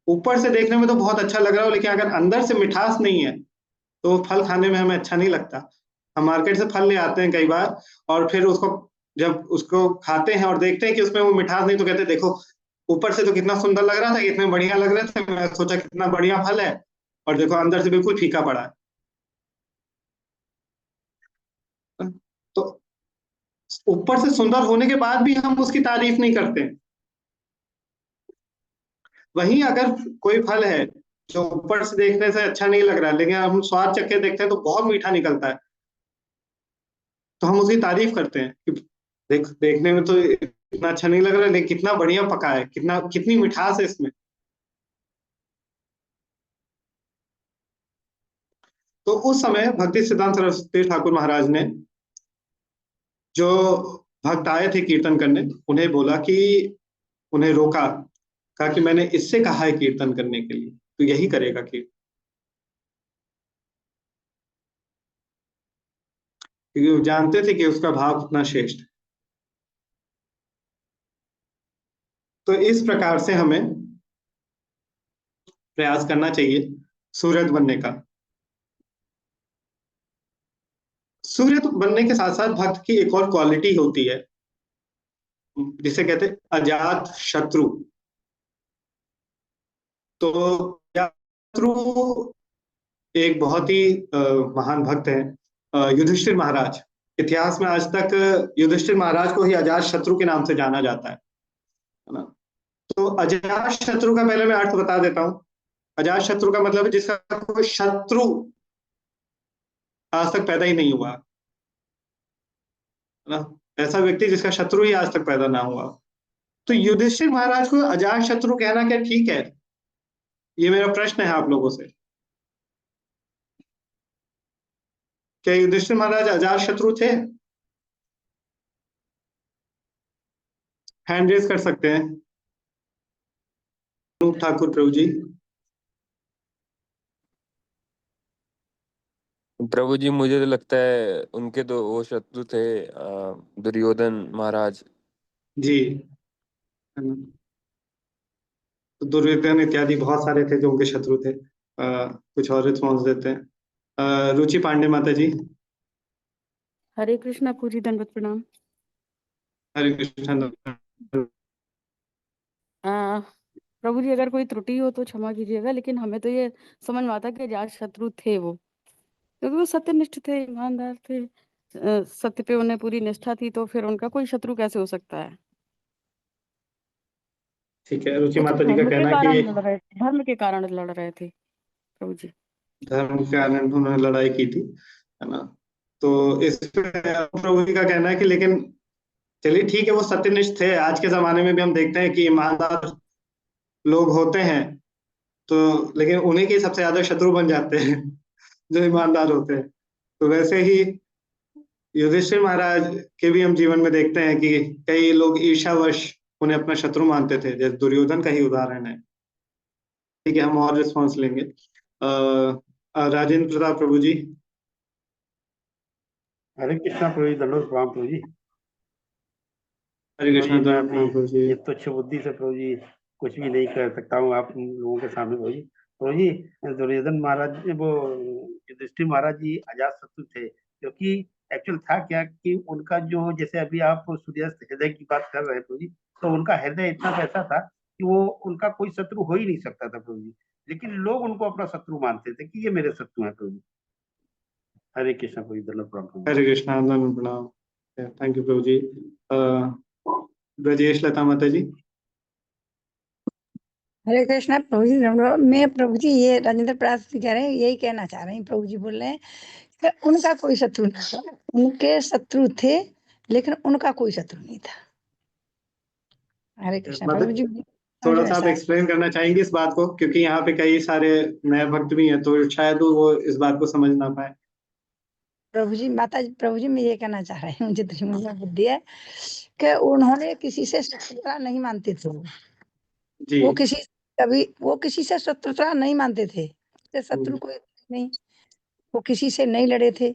ऊपर से देखने में तो बहुत अच्छा लग रहा हो, लेकिन अगर अंदर से मिठास नहीं है तो वो फल खाने में हमें अच्छा नहीं लगता। हम मार्केट से फल ले आते हैं कई बार, और फिर उसको जब उसको खाते हैं और देखते हैं कि उसमें वो मिठास नहीं, तो कहते हैं देखो ऊपर से तो कितना सुंदर लग रहा था, कितने बढ़िया लग रहे थे, मैं सोचा कितना बढ़िया फल है, और देखो अंदर से बिल्कुल फीका पड़ा है। तो ऊपर से सुंदर होने के बाद भी हम उसकी तारीफ नहीं करते। वहीं अगर कोई फल है जो ऊपर से देखने से अच्छा नहीं लग रहा है, लेकिन हम स्वाद चख के देखते हैं तो बहुत मीठा निकलता है, तो हम उसकी तारीफ करते हैं कि देखने में तो इतना अच्छा नहीं लग रहा है, लेकिन कितना बढ़िया पका है, कितना कितनी मिठास है इसमें। तो उस समय भक्ति सिद्धांत सरस्वती ठाकुर महाराज ने, जो भक्त आए थे कीर्तन करने, उन्हें बोला कि, उन्हें रोका, कहा कि मैंने इससे कहा है कीर्तन करने के लिए, तो यही करेगा कीर्तन, क्योंकि वो जानते थे कि उसका भाव कितना श्रेष्ठ है। तो इस प्रकार से हमें प्रयास करना चाहिए सूर्य बनने का। सूर्य बनने के साथ साथ भक्त की एक और क्वालिटी होती है, जिसे कहते हैं अजात शत्रु। तो शत्रु एक बहुत ही महान भक्त है, युधिष्ठिर महाराज। इतिहास में आज तक युधिष्ठिर महाराज को ही अजात शत्रु के नाम से जाना जाता है ना। तो अजात शत्रु का पहले मैं अर्थ बता देता हूँ। अजात शत्रु का मतलब है जिसका कोई शत्रु आज तक पैदा ही नहीं हुआ, है ना। ऐसा व्यक्ति जिसका शत्रु ही आज तक पैदा ना हुआ। तो युधिष्ठिर महाराज को अजात शत्रु कहना क्या ठीक है? ये मेरा प्रश्न है आप लोगों से। क्या युधिष्ठिर महाराज अजात शत्रु थे? हैंड रेज कर सकते हैं अनूप ठाकुर प्रभु जी। प्रभु जी मुझे तो लगता है उनके तो वो शत्रु थे दुर्योधन महाराज। जी, तो दुर्योधन इत्यादि बहुत सारे थे जो उनके शत्रु थे। कुछ और रिस्पॉन्स देते हैं। रुचि पांडे माता जी। हरे कृष्णा पूजी दंडवत प्रणाम। हरे कृष्ण। आ, प्रभु जी अगर कोई त्रुटि हो तो क्षमा कीजिएगा, लेकिन हमें तो ये समझ में आता कि अजात शत्रु थे वो, क्योंकि वो सत्यनिष्ठ थे, ईमानदार थे, सत्य पे उन्हें पूरी निष्ठा थी, तो फिर उनका कोई शत्रु कैसे हो सकता है। ठीक है, रुचि कुछ माता जी का धर्म के कहना है कारण कि लड़ रहे, धर्म के कारण लड़ रहे थे प्रभु जी। धर्म के कारण उन्होंने लड़ाई की थी, है ना। तो इस पे प्रभु जी का कहना है कि लेकिन चलिए ठीक है, वो सत्यनिष्ठ थे, आज के जमाने में भी हम देखते हैं कि ईमानदार लोग होते हैं, तो लेकिन उन्हीं के सबसे ज्यादा शत्रु बन जाते हैं जो ईमानदार होते हैं। तो वैसे ही युधिष्ठिर महाराज के भी हम जीवन में देखते हैं कि कई लोग ईर्ष्यावश उन्हें अपना शत्रु मानते थे, जैसे दुर्योधन का ही उदाहरण है। ठीक है, हम और रिस्पॉन्स लेंगे। राजेंद्र प्रताप प्रभु जी। हरे कृष्णा प्रभु जी, दंडोत प्रणाम प्रभु जी। हरे प्रभु कृष्णा जी मैं प्रभु प्रभु जी। ये तुच्छ बुद्धि से प्रभु जी कुछ भी नहीं कर सकता हूँ आप लोगों के सामने प्रभु जी। प्रभु जी दुर्योधन महाराज वो युधिष्ठिर महाराज जी अजात शत्रु थे, क्योंकि एक्चुअल था क्या कि उनका जो, जैसे अभी आप सूर्यास्त हृदय की बात कर रहे हैं प्रभु जी, तो उनका हृदय इतना वैसा था कि वो उनका कोई शत्रु हो ही नहीं सकता था प्रभु जी, लेकिन लोग उनको अपना शत्रु मानते थे कि ये मेरे शत्रु हैं प्रभु जी। हरे कृष्णा प्रभु जी, दंडोत प्रणाम प्रभु जी। हरे कृष्णा नंदन प्रणाम। थैंक यू प्रभु जी। ब्रजेश लता माता जी। हरे कृष्णा प्रभु जी। मैं प्रभु जी ये राजेंद्र प्रसाद जी कह रहे हैं, यही कहना चाह रहे हैं, प्रभु जी बोल रहे हैं कि उनका कोई शत्रु नहीं था, उनके शत्रु थे लेकिन उनका कोई शत्रु नहीं था। हरे कृष्णा प्रभु जी। मतलब थोड़ा सा आप एक्सप्लेन करना चाहेंगे इस बात को, क्योंकि यहाँ पे कई सारे नए भक्त भी हैं, तो शायद वो इस बात को समझ ना पाए। प्रभु जी मैं ये कहना चाह रही हूँ, जितनी मुझे बुद्धि है कि उन्होंने किसी से शत्रुता नहीं मानते थे। जी वो किसी से शत्रुता नहीं मानते थे, उससे शत्रु कोई नहीं, वो किसी से नहीं लड़े थे,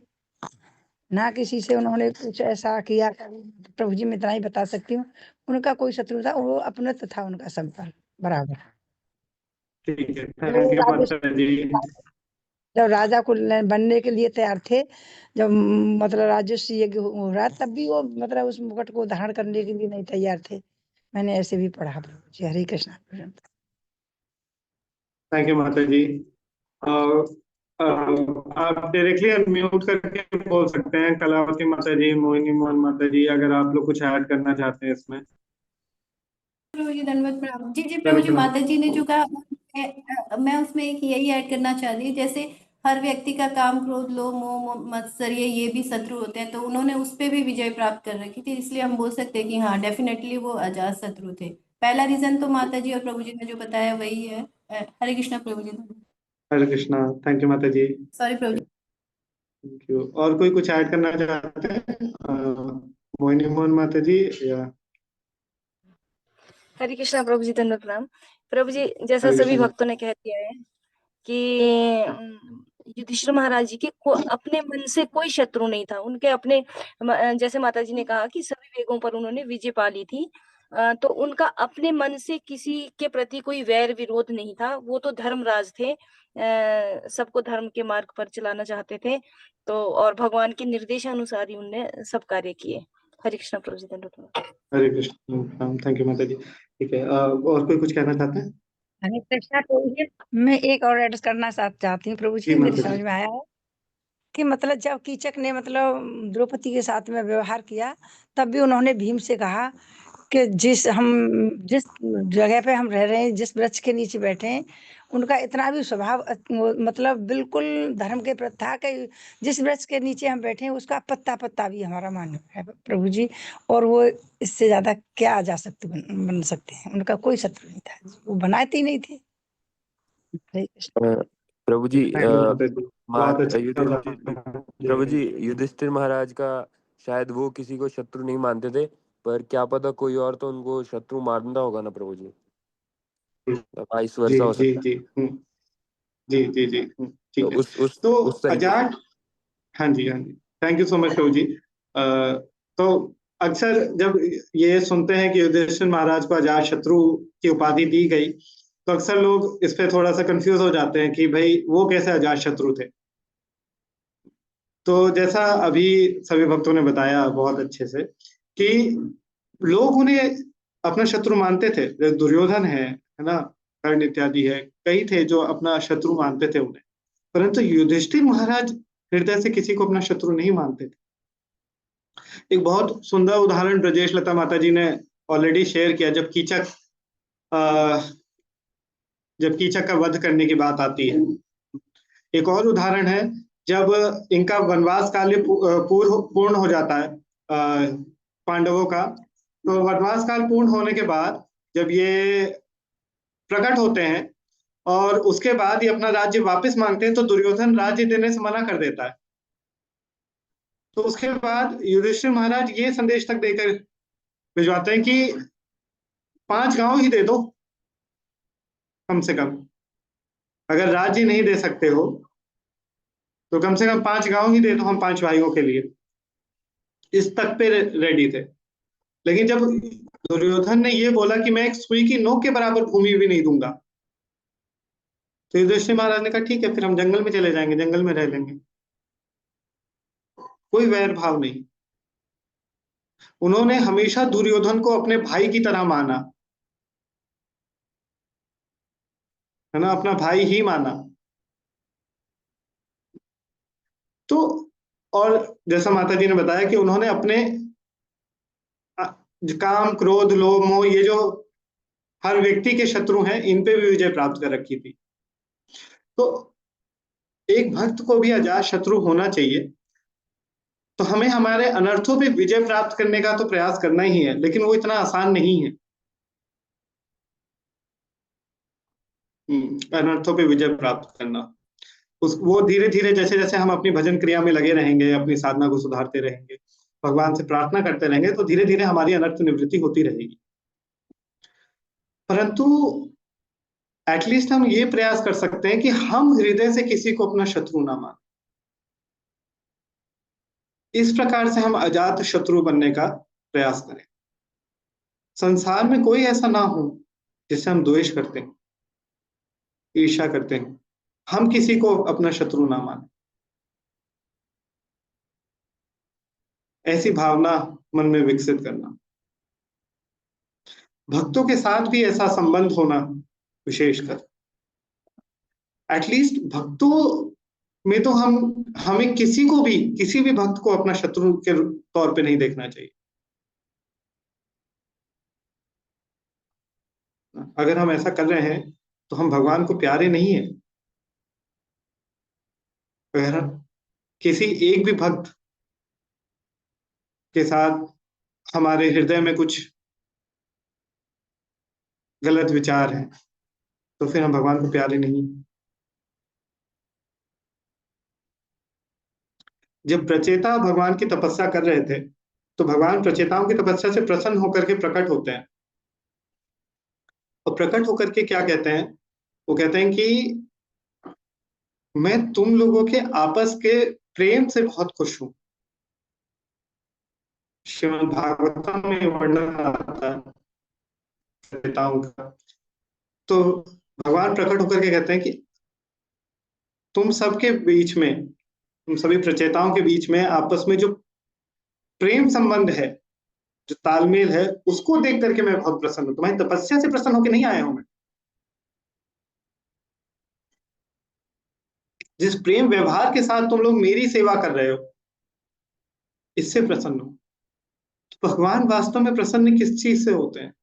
ना किसी से उन्होंने कुछ ऐसा किया। प्रभु जी मैं इतना ही बता सकती हूँ, उनका कोई शत्रु था, वो अपनत्व था उनका सबका बराबर। ठीक है, वो थैंक यू राजेश माता जी। जब राजा को बनने के लिए तैयार थे, जब मतलब राजस्व यज्ञ हो रहा, तब भी वो मतलब उस मुकुट को धारण करने के लिए नहीं तैयार थे। मैंने ऐसे भी पढ़ा। प्रभु जी हरे कृष्णा। थैंक यू माता जी। आप डायरेक्टली अनम्यूट करके बोल सकते हैं, कलावती माता जी, मोहिनी मोहन माता जी, अगर आप लोग कुछ ऐड करना चाहते हैं इसमें। प्रभु जी धन्यवाद प्रणाम। जी प्रभु जी, बिल्कुल। माता जी ने जो कहा मैं उसमें एक यही ऐड करना चाहती हूँ, जैसे हर व्यक्ति का काम क्रोध लोभ मोह मत्सर्य ये भी शत्रु होते हैं, तो उन्होंने उस पे भी विजय प्राप्त कर रखी थी, इसलिए हम बोल सकते हैं कि हाँ डेफिनेटली वो अजात शत्रु थे। पहला रीजन तो माता जी और प्रभु जी ने जो बताया वही है। हरे कृष्णा प्रभु जी। हरे कृष्णा, थैंक यू माता जी। सॉरी प्रभु जी। Thank you. और कोई कुछ ऐड करना चाहते हैं? मोहिनी मोहन माता जी या हरे कृष्णा प्रभु जी धन्यवाद प्रणाम। प्रभु जी जैसा हरे सभी कृष्णा। भक्तों ने कह दिया है कि युधिष्ठिर महाराज जी के अपने मन से कोई शत्रु नहीं था, उनके अपने जैसे माता जी ने कहा कि सभी वेगों पर उन्होंने विजय पा ली थी, तो उनका अपने मन से किसी के प्रति कोई वैर विरोध नहीं था। वो तो धर्मराज थे, सबको धर्म के मार्ग पर चलाना चाहते थे, तो और भगवान के निर्देशानुसार ही उनने सब कार्य किए। हरे कृष्णा प्रभु जी धन्यवाद। हरे कृष्ण, थैंक यू माता जी। ठीक है, और कोई कुछ कहना चाहते हैं? हरे कृष्णा प्रभु जी मैं एक और ऐड करना चाहती हूँ। प्रभु जी जी मेरी माता समझ जी। में आया है कि मतलब जब कीचक ने मतलब द्रौपदी के साथ में व्यवहार किया, तब भी उन्होंने भीम से कहा कि जिस जगह पे हम रह रहे हैं, जिस वृक्ष के नीचे बैठे हैं, उनका इतना भी स्वभाव मतलब बिल्कुल धर्म के प्रति था कि जिस वृक्ष के नीचे हम बैठे हैं उसका पत्ता पत्ता भी हमारा मान है प्रभु जी। और वो इससे ज्यादा क्या जा सकते बन सकते हैं, उनका कोई शत्रु नहीं था, वो बनाते ही नहीं थे। हरे कृष्ण। प्रभु जी थैंक यू माता जी, बहुत अच्छा प्रभु जी युधिष्ठिर महाराज का शायद वो किसी को शत्रु नहीं मानते थे, पर क्या पता कोई और तो उनको शत्रु मानता होगा ना प्रभु जी, वाइस जी वर्सा हो जी सकता जी जी जी जी है। ठीक है। तो उस तरीके से। अजाट, हाँ जी हाँ जी, थैंक यू सो मच प्रभु जी। तो अक्सर जब ये सुनते हैं कि युधिष्ठिर महाराज को अजात शत्रु की उपाधि दी गई, तो अक्सर लोग इस पे थोड़ा सा कंफ्यूज हो जाते हैं कि भाई वो कैसे अजात शत्रु थे। तो जैसा अभी सभी भक्तों ने बताया बहुत अच्छे से कि लोग उन्हें अपना शत्रु मानते थे, जैसे दुर्योधन है ना, कर्ण इत्यादि है, कई थे जो अपना शत्रु मानते थे उन्हें। परंतु युधिष्ठिर महाराज हृदय से किसी को अपना शत्रु नहीं मानते थे। एक बहुत सुंदर उदाहरण ब्रजेश लता माता जी ने ऑलरेडी शेयर किया, जब कीचक का वध करने की बात आती है। एक और उदाहरण है, जब इनका वनवास काल पूर्ण हो जाता है पांडवों का, तो वनवास काल पूर्ण होने के बाद जब ये प्रकट होते हैं और उसके बाद ये अपना राज्य वापस मांगते हैं, तो दुर्योधन राज्य देने से मना कर देता है। तो उसके बाद युधिष्ठिर महाराज ये संदेश तक देकर भिजवाते हैं कि 5 गांव ही दे दो कम से कम, अगर राज्य नहीं दे सकते हो तो कम से कम 5 गांव ही दे दो हम 5 भाइयों के लिए। इस तक पे रेडी थे। लेकिन जब दुर्योधन ने ये बोला कि मैं एक सुई की नोक के बराबर भूमि भी नहीं दूंगा, तो युधिष्ठिर महाराज ने कहा ठीक है, फिर हम जंगल में चले जाएंगे, जंगल में रह लेंगे, कोई वैर भाव नहीं। उन्होंने हमेशा दुर्योधन को अपने भाई की तरह माना, है ना, अपना भाई ही माना। तो और जैसा माता जी ने बताया कि उन्होंने अपने काम क्रोध लोभ मोह, ये जो हर व्यक्ति के शत्रु हैं, इन पे भी विजय प्राप्त कर रखी थी। तो एक भक्त को भी अजात शत्रु होना चाहिए। तो हमें हमारे अनर्थों पे विजय प्राप्त करने का तो प्रयास करना ही है, लेकिन वो इतना आसान नहीं है। अनर्थों पे विजय प्राप्त करना। वो धीरे धीरे जैसे जैसे हम अपनी भजन क्रिया में लगे रहेंगे, अपनी साधना को सुधारते रहेंगे, भगवान से प्रार्थना करते रहेंगे, तो धीरे धीरे हमारी अनर्थ निवृत्ति होती रहेगी। परंतु एटलीस्ट हम ये प्रयास कर सकते हैं कि हम हृदय से किसी को अपना शत्रु ना माने। इस प्रकार से हम अजात शत्रु बनने का प्रयास करें। संसार में कोई ऐसा ना हो जिससे हम द्वेष करते हैं, ईर्ष्या करते हैं, हम किसी को अपना शत्रु ना माने। ऐसी भावना मन में विकसित करना, भक्तों के साथ भी ऐसा संबंध होना, विशेषकर एटलीस्ट भक्तों में तो हमें किसी भी भक्त को अपना शत्रु के तौर पे नहीं देखना चाहिए। अगर हम ऐसा कर रहे हैं तो हम भगवान को प्यारे नहीं है। अगर किसी एक भी भक्त के साथ हमारे हृदय में कुछ गलत विचार है तो फिर हम भगवान को प्यारे नहीं। जब प्रचेता भगवान की तपस्या कर रहे थे तो भगवान प्रचेताओं की तपस्या से प्रसन्न होकर के प्रकट होते हैं, और प्रकट होकर के क्या कहते हैं? वो कहते हैं कि मैं तुम लोगों के आपस के प्रेम से बहुत खुश हूं। श्रीमद् भागवतम में वर्णन आता है प्रचेताओं का। तो भगवान प्रकट होकर के कहते हैं कि तुम सबके बीच में, तुम सभी प्रचेताओं के बीच में आपस में जो प्रेम संबंध है, जो तालमेल है, उसको देख करके मैं बहुत प्रसन्न हूं। तुम्हारी तपस्या से प्रसन्न होकर नहीं आया हूं मैं। जिस प्रेम व्यवहार के साथ तुम लोग मेरी सेवा कर रहे हो, इससे प्रसन्न हो। तो भगवान वास्तव में प्रसन्न किस चीज से होते हैं?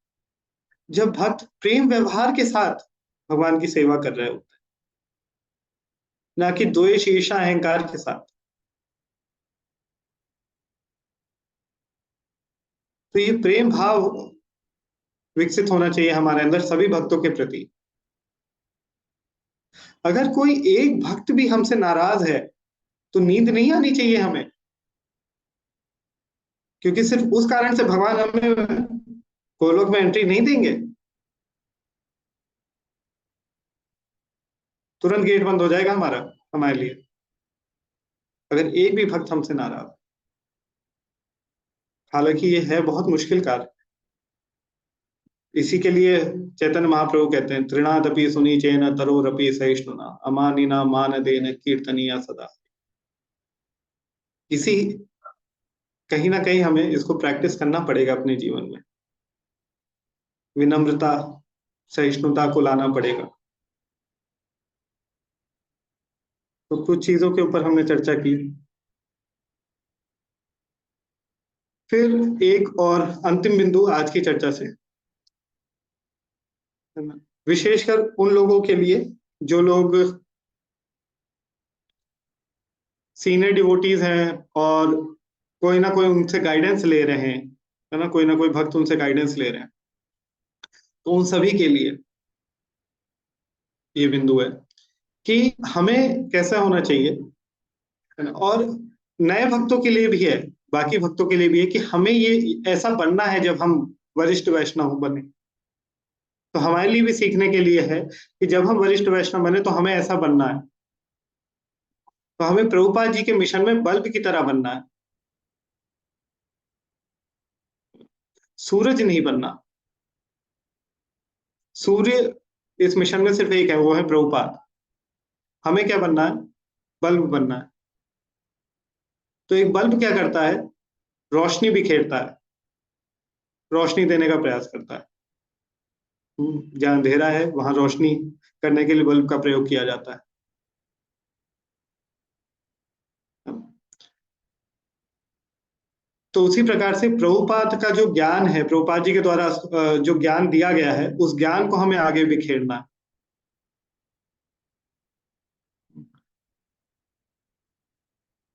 जब भक्त प्रेम व्यवहार के साथ भगवान की सेवा कर रहे होते हैं, ना कि द्वेष ईर्ष्या अहंकार के साथ। तो ये प्रेम भाव विकसित होना चाहिए हमारे अंदर सभी भक्तों के प्रति। अगर कोई एक भक्त भी हमसे नाराज है तो नींद नहीं आनी चाहिए हमें, क्योंकि सिर्फ उस कारण से भगवान हमें गोलोक में एंट्री नहीं देंगे। तुरंत गेट बंद हो जाएगा हमारे लिए, अगर एक भी भक्त हमसे नाराज। हालांकि ये है बहुत मुश्किल कार्य। इसी के लिए चैतन्य महाप्रभु कहते हैं, तृणादपि सुनीचेन तरोरपि सहिष्णुना अमानिना मानदेन कीर्तनीया सदा। इसी कहीं ना कहीं हमें इसको प्रैक्टिस करना पड़ेगा अपने जीवन में। विनम्रता, सहिष्णुता को लाना पड़ेगा। तो कुछ चीजों के ऊपर हमने चर्चा की। फिर एक और अंतिम बिंदु आज की चर्चा से, विशेषकर उन लोगों के लिए जो लोग सीनियर डिवोटीज हैं और कोई ना कोई उनसे गाइडेंस ले रहे हैं, है ना, कोई ना कोई भक्त उनसे गाइडेंस ले रहे हैं, तो उन सभी के लिए ये बिंदु है कि हमें कैसा होना चाहिए, है ना। और नए भक्तों के लिए भी है, बाकी भक्तों के लिए भी है कि हमें ये ऐसा बनना है जब हम वरिष्ठ वैष्णव बने। तो हमारे लिए भी सीखने के लिए है कि जब हम वरिष्ठ वैष्णव बने तो हमें ऐसा बनना है। तो हमें प्रभुपाद जी के मिशन में बल्ब की तरह बनना है, सूरज नहीं बनना। सूर्य इस मिशन में सिर्फ एक है, वो है प्रभुपाद। हमें क्या बनना है? बल्ब बनना है। तो एक बल्ब क्या करता है? रोशनी बिखेरता है, रोशनी देने का प्रयास करता है। जहां अंधेरा है वहां रोशनी करने के लिए बल्ब का प्रयोग किया जाता है। तो उसी प्रकार से प्रभुपाद का जो ज्ञान है, प्रभुपाद जी के द्वारा जो ज्ञान दिया गया है, उस ज्ञान को हमें आगे बिखेरना है।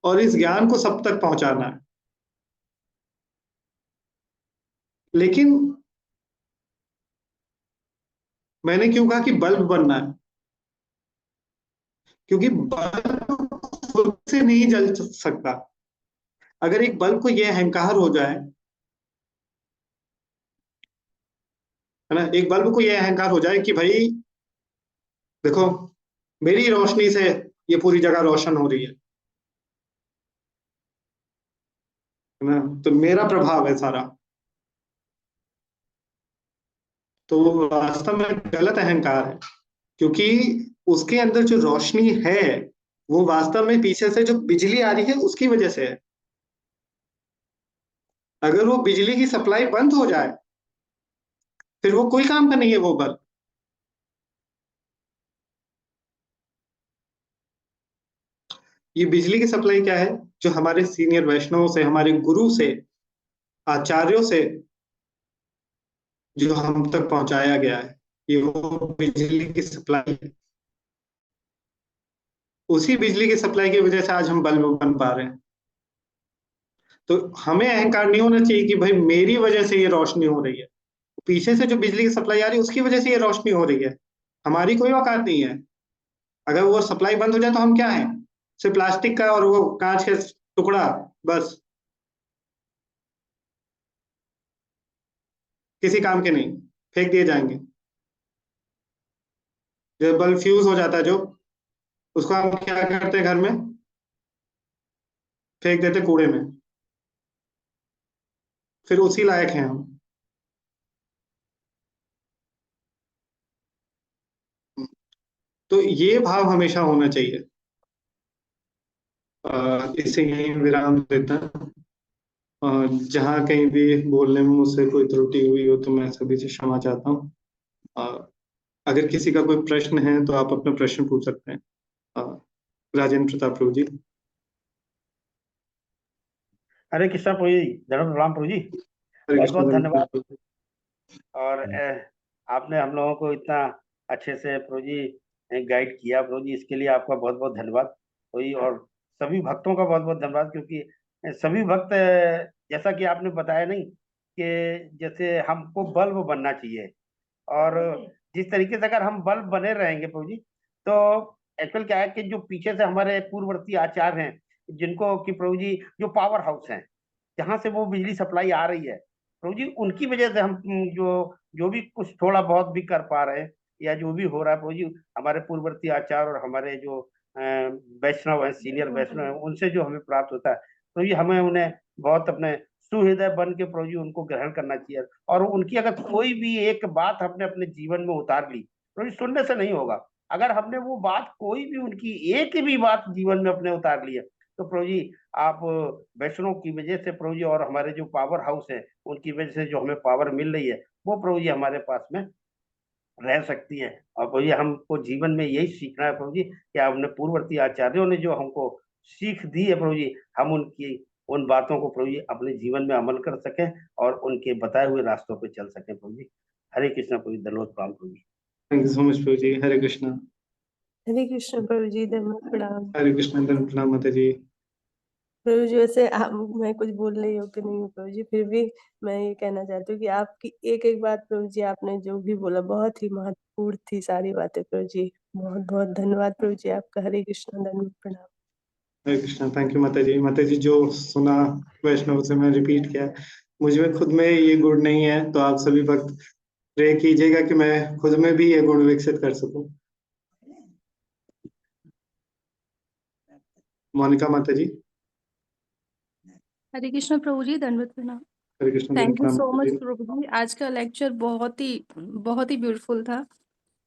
और इस ज्ञान को सब तक पहुंचाना है। लेकिन मैंने क्यों कहा कि बल्ब बनना है? क्योंकि बल्ब खुद से नहीं जल सकता। अगर एक बल्ब को यह अहंकार हो जाए, है ना, एक बल्ब को यह अहंकार हो जाए कि भाई देखो, मेरी रोशनी से ये पूरी जगह रोशन हो रही है ना, तो मेरा प्रभाव है सारा, तो वो वास्तव में गलत अहंकार है। क्योंकि उसके अंदर जो रोशनी है वो वास्तव में पीछे से जो बिजली आ रही है उसकी वजह से है। अगर वो बिजली की सप्लाई बंद हो जाए फिर वो कोई काम का नहीं है वो बल्ब। ये बिजली की सप्लाई क्या है? जो हमारे सीनियर वैष्णवों से, हमारे गुरु से, आचार्यों से जो हम तक पहुंचाया गया है, ये वो बिजली की सप्लाई है। उसी बिजली की सप्लाई की वजह से आज हम बल्ब बन पा रहे हैं। तो हमें अहंकार नहीं होना चाहिए कि भाई मेरी वजह से ये रोशनी हो रही है। पीछे से जो बिजली की सप्लाई आ रही है उसकी वजह से ये रोशनी हो रही है। हमारी कोई औकात नहीं है। अगर वो सप्लाई बंद हो जाए तो हम क्या है? सिर्फ प्लास्टिक का और वो कांच का टुकड़ा, बस, किसी काम के नहीं, फेंक दिए जाएंगे। जो बल्ब फ्यूज हो जाता है जो, उसको हम क्या करते हैं घर में? फेंक देते कूड़े में। फिर उसी लायक हैं हम। तो ये भाव हमेशा होना चाहिए। इसे यहीं विराम देता है। जहाँ कहीं भी बोलने में मुझसे कोई त्रुटि हुई हो तो मैं सभी से क्षमा चाहता हूँ। अगर किसी का कोई प्रश्न है तो आप अपना प्रश्न पूछ सकते हैं। राजेंद्र प्रताप प्रभु जी। हरे कृष्णा प्रभु जी, धर्म प्रणाम प्रभु जी, हरे बहुत कृष्ण बहुत हरे धन्यवाद। कृष्ण। और आपने हम लोगों को इतना अच्छे से प्रभु जी गाइड किया प्रभु जी, इसके लिए आपका बहुत बहुत धन्यवाद प्रभु जी। और सभी भक्तों का बहुत बहुत धन्यवाद, क्योंकि सभी भक्त जैसा कि आपने बताया नहीं कि जैसे हमको बल्ब बनना चाहिए, और जिस तरीके से अगर हम बल्ब बने रहेंगे प्रभु जी, तो एक्चुअल क्या है कि जो पीछे से हमारे पूर्ववर्ती आचार्य हैं, जिनको कि प्रभु जी जो पावर हाउस हैं, जहां से वो बिजली सप्लाई आ रही है प्रभु जी, उनकी वजह से हम जो जो भी कुछ थोड़ा बहुत भी कर पा रहे हैं, या जो भी हो रहा है प्रभु जी, हमारे पूर्ववर्ती आचार्य और हमारे जो वैष्णव है, सीनियर वैष्णव है, उनसे जो हमें प्राप्त होता है प्रभु जी, हमें उन्हें बहुत अपने सुहृदय बन के प्रभु जी उनको ग्रहण करना चाहिए। और उनकी अगर कोई भी एक बात हमने अपने जीवन में उतार ली प्रभु जी, सुनने से नहीं होगा। अगर हमने वो बात, कोई भी उनकी एक भी बात जीवन में अपने उतार ली है, तो प्रभु जी आप वैष्णव की वजह से प्रभु जी, और हमारे जो पावर हाउस है उनकी वजह से जो हमें पावर मिल रही है, वो प्रभु जी हमारे पास में रह सकती है। और प्रभु जी हमको जीवन में यही सीखना है प्रभु जी, कि हमने पूर्ववर्ती आचार्यों ने जो हमको सीख दी है प्रभु जी, हम उनकी उन बातों को प्रभु जी अपने जीवन में अमल कर सकें और उनके बताए हुए रास्तों पर चल सकें प्रभु जी। हरे कृष्णा प्रभु जी, दंडवत प्रणाम प्रभु जी। थैंक यू सो मच प्रभु जी। हरे कृष्णा। हरे कृष्ण प्रभु जी, धन्यवाद प्रणाम। हरे कृष्ण धन प्रणाम माता जी। प्रभु जी वैसे मैं कुछ बोलने योग्य नहीं हूँ प्रभु जी, फिर भी मैं ये कहना चाहती हूँ कि आपकी एक एक बात प्रभु जी, आपने जो भी बोला बहुत ही महत्वपूर्ण थी सारी बातें प्रभु जी। बहुत बहुत धन्यवाद प्रभु जी आपका। हरे कृष्ण, धन्यवाद प्रणाम। हरे कृष्णा। थैंक यू माता जी। माता जी जो सुना वैष्णव से मैं रिपीट किया, मुझ में खुद में ये गुण नहीं है, तो आप सभी भक्त प्रे कीजिएगा कि मैं खुद में भी ये गुण विकसित कर सकूं। मोनिका माता जी। हरे कृष्ण प्रभु जी, दंडवत प्रणाम। हरे कृष्ण धन थैंक यू प्रणाम सो माता मच जी। प्रभु जी, आज का लेक्चर बहुत ही ब्यूटीफुल था।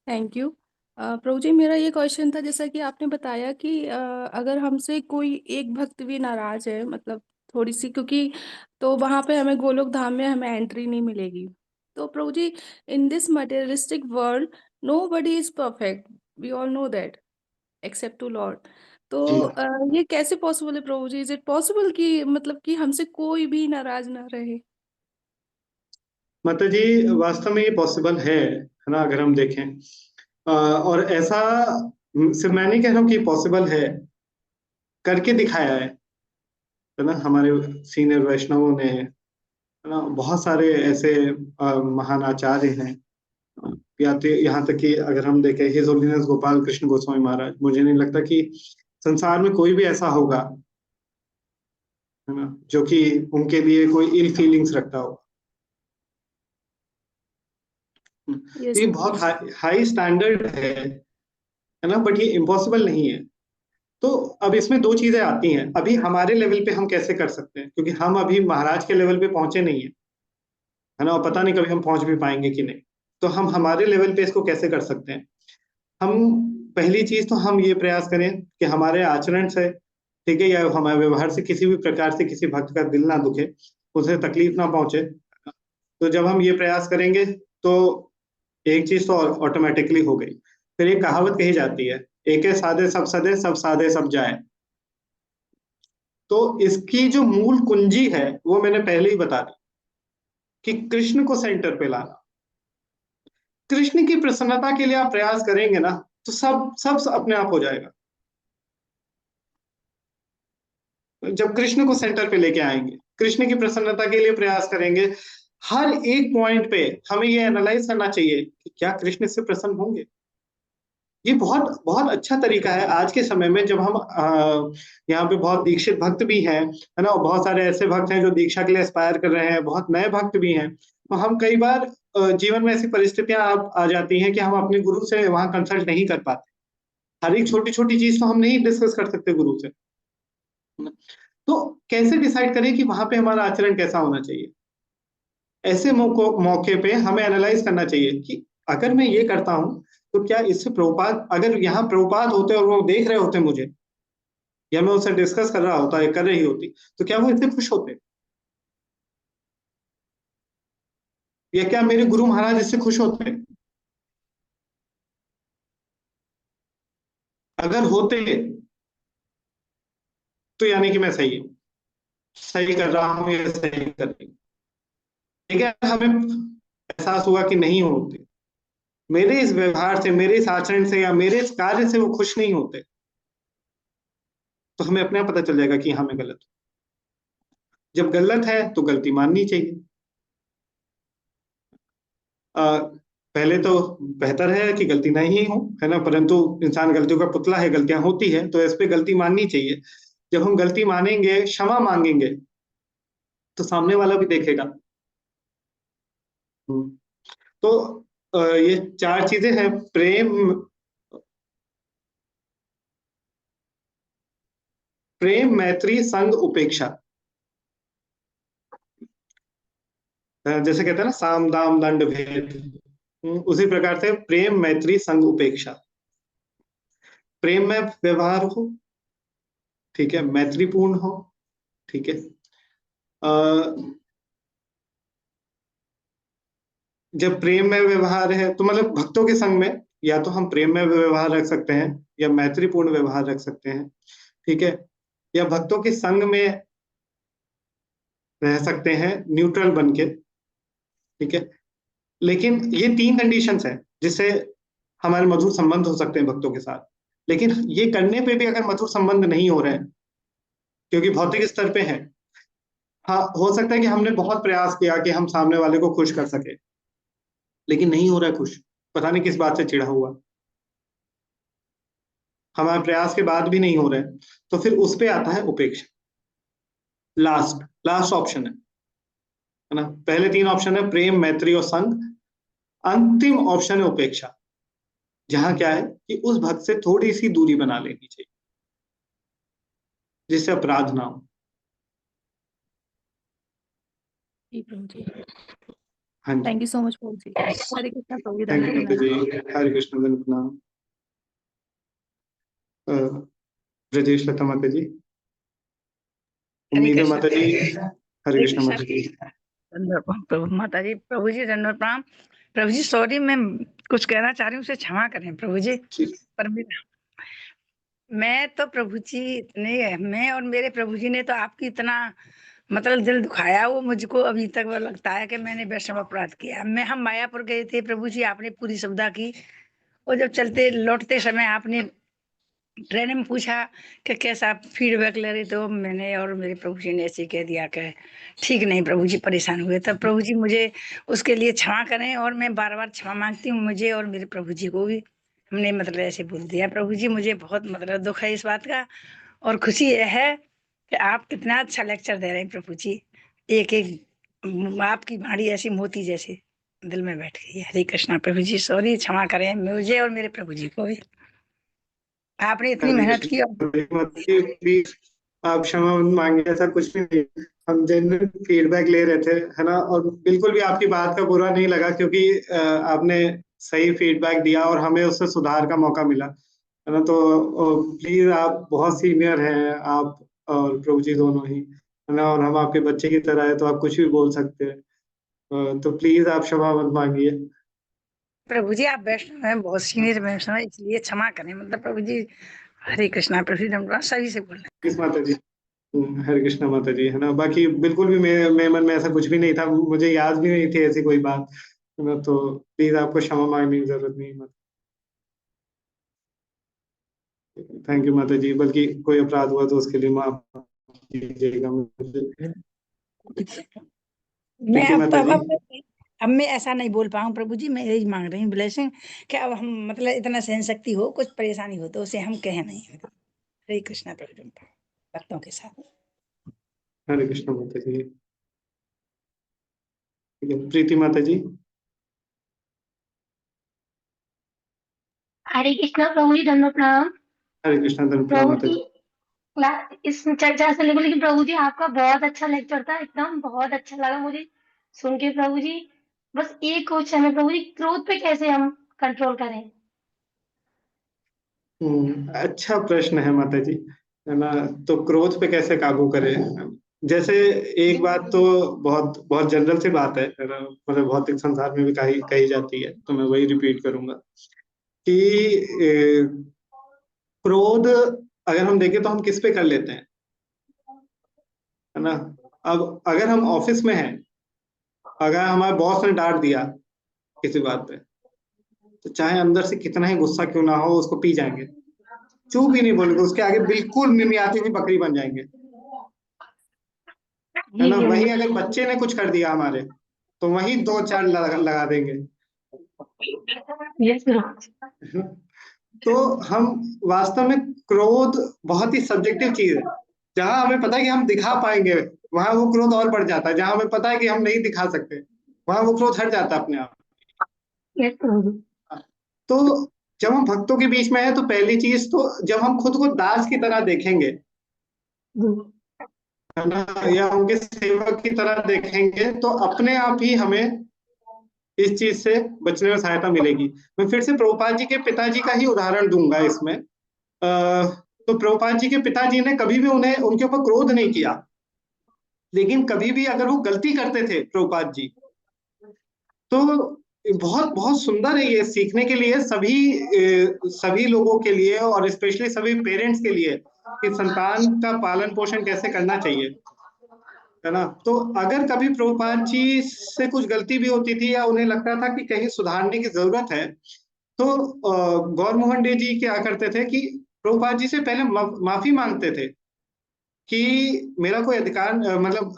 Thank you. प्रभु जी मेरा ये क्वेश्चन था, जैसा कि आपने बताया कि अगर हमसे कोई एक भक्त भी नाराज है, मतलब थोड़ी सी, क्योंकि तो वहां पे हमें गोलोक धाम में हमें एंट्री नहीं मिलेगी। तो प्रभु जी, in this materialistic world nobody is perfect, we all know that, except to lord. तो जी ये कैसे पॉसिबल है प्रभु जी? इज इट पॉसिबल कि मतलब कि हमसे कोई भी नाराज ना रहे? माता जी, वास्तव में ये पॉसिबल है ना, अगर हम देखें। और ऐसा सिर्फ मैं नहीं कह रहा हूँ कि पॉसिबल है, करके दिखाया है ना, हमारे सीनियर वैष्णवों ने, है ना, बहुत सारे ऐसे महान आचार्य हैं यहाँ तक कि अगर हम देखें हिज होलीनेस गोपाल कृष्ण गोस्वामी महाराज, मुझे नहीं लगता कि संसार में कोई भी ऐसा होगा, है ना, जो कि उनके लिए कोई इल फीलिंग्स रखता हो। यस ये बहुत हाई स्टैंडर्ड है ना, बट ये इम्पॉसिबल नहीं है। तो अब इसमें दो चीजें आती हैं, अभी हमारे लेवल पे हम कैसे कर सकते हैं, क्योंकि हम अभी महाराज के लेवल पे पहुंचे नहीं है ना, और पता नहीं कभी हम पहुंच भी पाएंगे कि नहीं। तो हम हमारे लेवल पे इसको कैसे कर सकते हैं। हम पहली चीज तो हम ये प्रयास करें कि हमारे आचरण से, ठीक है, या हमारे व्यवहार से किसी भी प्रकार से किसी भक्त का दिल ना दुखे, उसे तकलीफ ना पहुंचे। तो जब हम ये प्रयास करेंगे तो एक चीज तो ऑटोमेटिकली हो गई। फिर एक कहावत कही जाती है, एक साधे सब सदे, सब साधे सब जाए। तो इसकी जो मूल कुंजी है वो मैंने पहले ही बता दी कि कृष्ण को सेंटर पे लाना। कृष्ण की प्रसन्नता के लिए आप प्रयास करेंगे ना, तो सब सब अपने आप हो जाएगा। जब कृष्ण को सेंटर पे लेके आएंगे, कृष्ण की प्रसन्नता के लिए प्रयास करेंगे, हर एक पॉइंट पे हमें ये एनालाइज करना चाहिए कि क्या कृष्ण इससे प्रसन्न होंगे। ये बहुत बहुत अच्छा तरीका है आज के समय में, जब हम यहाँ पे बहुत दीक्षित भक्त भी हैं, है ना, और बहुत सारे ऐसे भक्त हैं जो दीक्षा के लिए एस्पायर कर रहे हैं, बहुत नए भक्त भी हैं। तो हम कई बार जीवन में ऐसी परिस्थितियां आ जाती हैं कि हम अपने गुरु से वहां कंसल्ट नहीं कर पाते। हर एक छोटी छोटी चीज तो हम नहीं डिस्कस कर सकते गुरु से। तो कैसे डिसाइड करें कि वहां पे हमारा आचरण कैसा होना चाहिए। ऐसे मौके पे हमें एनालाइज करना चाहिए कि अगर मैं ये करता हूं तो क्या इससे प्रभुपाद, अगर यहाँ प्रभुपाद होते और वो देख रहे होते मुझे, या मैं उससे डिस्कस कर रहा होता या कर रही होती, तो क्या वो इससे खुश होते, या क्या मेरे गुरु महाराज इससे खुश होते। अगर होते तो यानी कि मैं सही कर रहा हूं या सही कर रही हूं। लेकिन हमें एहसास हुआ कि नहीं होते, मेरे इस व्यवहार से, मेरे इस आचरण से या मेरे इस कार्य से वो खुश नहीं होते, तो हमें अपने आप पता चल जाएगा कि हाँ मैं गलत हूं। जब गलत है तो गलती माननी चाहिए। पहले तो बेहतर है कि गलती नहीं हो, है ना, परंतु इंसान गलतियों का पुतला है, गलतियां होती है, तो इस पे गलती माननी चाहिए। जब हम गलती मानेंगे, क्षमा मांगेंगे, तो सामने वाला भी देखेगा। तो ये चार चीजें हैं, प्रेम, मैत्री, संग, उपेक्षा। जैसे कहते हैं ना, साम दाम दंड भेद, उसी प्रकार से प्रेम, मैत्री, संग, उपेक्षा। प्रेम में व्यवहार हो, ठीक है, मैत्रीपूर्ण हो, ठीक है। जब प्रेम में व्यवहार है तो मतलब भक्तों के संग में या तो हम प्रेम में व्यवहार रख सकते हैं या मैत्रीपूर्ण व्यवहार रख सकते हैं, ठीक है, या भक्तों के संग में रह सकते हैं न्यूट्रल बन के, ठीक है। लेकिन ये तीन कंडीशंस हैं जिससे हमारे मधुर संबंध हो सकते हैं भक्तों के साथ। लेकिन ये करने पे भी अगर मधुर संबंध नहीं हो रहे हैं, क्योंकि भौतिक स्तर पे है, हाँ हो सकता है कि हमने बहुत प्रयास किया कि हम सामने वाले को खुश कर सके, लेकिन नहीं हो रहा है खुश, पता नहीं किस बात से चिढ़ा हुआ, हमारे प्रयास के बाद भी नहीं हो रहे हैं, तो फिर उस पे आता है उपेक्षा। लास्ट लास्ट ऑप्शन है ना, पहले तीन ऑप्शन है प्रेम, मैत्री और संग, अंतिम ऑप्शन है उपेक्षा, जहां क्या है कि उस भक्त से थोड़ी सी दूरी बना लेनी चाहिए जिससे अपराध ना हो। जी प्रभु जी, हाँ जी, थैंक यू सो मच प्रभु जी। हरे कृष्णा प्रभु जी, थैंक यू धन्यवाद। जी, हरे कृष्ण, धन्यवाद प्रणाम। ब्रजेश लता माता जी, उम्मीद है माता जी। हरे कृष्ण माता जी। प्रभु माता जी, प्रभु जी दंडवत प्रणाम। प्रभु जी सॉरी, मैं कुछ कहना चाह रही हूँ, उसे क्षमा करें प्रभु जी। पर मैं तो प्रभु जी इतने, मैं और मेरे प्रभु जी ने तो आपकी इतना मतलब दिल दुखाया, वो मुझको अभी तक वो लगता है कि मैंने वैष्णव अपराध किया। हम मायापुर गए थे प्रभु जी, आपने पूरी सुविधा की, और जब चलते लौटते समय आपने ट्रेन में पूछा कि कैसा फीडबैक ले रहे, तो मैंने और मेरे प्रभु जी ने ऐसे कह दिया कि ठीक नहीं प्रभु जी, परेशान हुए। तब प्रभु जी मुझे उसके लिए क्षमा करें, और मैं बार बार क्षमा मांगती हूँ, मुझे और मेरे प्रभु जी को भी। हमने मतलब ऐसे बोल दिया। प्रभु जी मुझे बहुत मतलब दुख है इस बात का, और खुशी यह है कि आप कितना अच्छा लेक्चर दे रहे हैं प्रभु जी। एक एक आपकी वाणी ऐसी मोती जैसे दिल में बैठ गई है। हरे कृष्णा प्रभु जी, सॉरी, क्षमा करें मुझे और मेरे प्रभु जी को भी। आपने इतनी हरे मेहनत की। कृष्ण, प्लीज आप क्षमा मांगे, ऐसा कुछ भी नहीं। हम जेन्युइन फीडबैक ले रहे थे, है ना, और बिल्कुल भी आपकी बात का बुरा नहीं लगा, क्योंकि आपने सही फीडबैक दिया और हमें उससे सुधार का मौका मिला, है ना। तो प्लीज, आप बहुत सीनियर हैं, आप और प्रभु जी दोनों ही, है ना, और हम आपके बच्चे की तरह है, तो आप कुछ भी बोल सकते हैं। तो प्लीज आप क्षमा मत मांगिए। प्रभु जी आप वैष्णव हैं, बहुत सीनियर वैष्णव हैं, इसलिए क्षमा करें। मतलब प्रभु जी, हरे कृष्णा प्रभु जी, हम सही से बोल रहे हैं। किस माता जी। हरे कृष्णा माता जी, है ना। बाकी बिल्कुल भी मेरे मन में ऐसा कुछ भी नहीं था, मुझे याद भी नहीं थी ऐसी कोई बात, है ना। तो प्लीज आपको क्षमा मांगने की जरूरत नहीं है। थैंक यू माता जी, बल्कि कोई अपराध हुआ तो उसके लिए माफ कीजिएगा मुझे। मैं ठीक है माता जी। अब मैं ऐसा नहीं बोल पाऊँ प्रभु जी, मैं यही मांग रही हूँ ब्लेसिंग कि अब हम मतलब इतना सहन शक्ति हो, कुछ परेशानी हो तो उसे हम कहे नहीं। हरे कृष्णा प्रभु जी, भक्तों के साथ। हरे कृष्णा माता जी। ठीक है, प्रीति माता जी। हरे कृष्णा प्रभु जी, धन्यवाद प्रणाम। हरे कृष्णा धन प्रणाम प्रभु माता जी, जी। इस चर्चा से लेकर, लेकिन प्रभु जी आपका बहुत अच्छा लेक्चर था, एकदम बहुत अच्छा लगा मुझे सुन के प्रभु जी। बस एक क्वेश्चन है प्रभु जी, क्रोध पे कैसे हम कंट्रोल करें? अच्छा प्रश्न है माता जी, है ना। तो क्रोध पे कैसे काबू करें? जैसे एक बात तो बहुत बहुत जनरल सी बात है ना, मतलब भौतिक संसार में भी कही जाती है, तो मैं वही रिपीट करूंगा कि क्रोध अगर हम देखें तो हम किस पे कर लेते हैं, है ना। अब अगर हम ऑफिस में हैं, अगर हमारे बॉस ने डांट दिया किसी बात पे, तो चाहे अंदर से कितना ही गुस्सा क्यों ना हो, उसको पी जाएंगे, चुप भी नहीं बोलेंगे, उसके आगे बिल्कुल मिमियाती हुई बकरी बन जाएंगे, है जी ना। जी वहीं जी। अगर बच्चे ने कुछ कर दिया हमारे, तो वहीं दो चार लगा देंगे। यस प्रभु। तो हम वास्तव में, क्रोध बहुत ही सब्जेक्टिव चीज है। जहां हमें पता है कि हम दिखा पाएंगे, वहां वो क्रोध और बढ़ जाता है। जहां हमें पता है कि हम नहीं दिखा सकते, वहां वो क्रोध हट जाता है अपने आप। यस प्रभु। तो जब हम भक्तों के बीच में है, तो पहली चीज तो जब हम खुद को दास की तरह देखेंगे, जी है ना, या उनके सेवक की तरह देखेंगे, तो अपने आप ही हमें इस चीज से बचने में सहायता मिलेगी। मैं फिर से प्रभुपाद जी के पिताजी का ही उदाहरण दूंगा इसमें। तो प्रभुपाद जी के पिताजी ने कभी भी उन्हें उनके ऊपर क्रोध नहीं किया, लेकिन कभी भी अगर वो गलती करते थे प्रभुपाद जी, तो बहुत बहुत सुंदर है ये सीखने के लिए, सभी लोगों के लिए, और स्पेशली सभी पेरेंट्स के लिए, कि संतान का पालन पोषण कैसे करना चाहिए, है ना। तो अगर कभी प्रभुपाद जी से कुछ गलती भी होती थी, या उन्हें लगता था कि कहीं सुधारने की जरूरत है, तो गौर मोहन डे जी क्या करते थे कि प्रभुपाद जी से पहले माफी मांगते थे कि मेरा कोई अधिकार, मतलब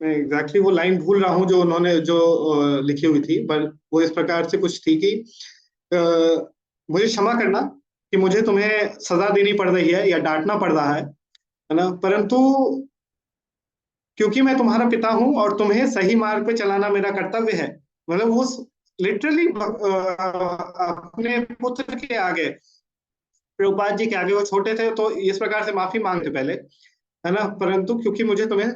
मैं एग्जैक्टली वो लाइन भूल रहा हूँ जो उन्होंने जो लिखी हुई थी, पर वो इस प्रकार से कुछ थी कि मुझे क्षमा करना कि मुझे तुम्हें सजा देनी पड़ रही है या डांटना पड़ रहा है ना, परंतु क्योंकि मैं तुम्हारा पिता हूं और तुम्हें सही मार्ग पे चलाना मेरा कर्तव्य है। मतलब वो लिटरली अपने पुत्र के आगे, प्रभुपाद जी के आगे, वो छोटे थे तो इस प्रकार से माफी मांगते पहले, है ना, परंतु क्योंकि मुझे तुम्हें,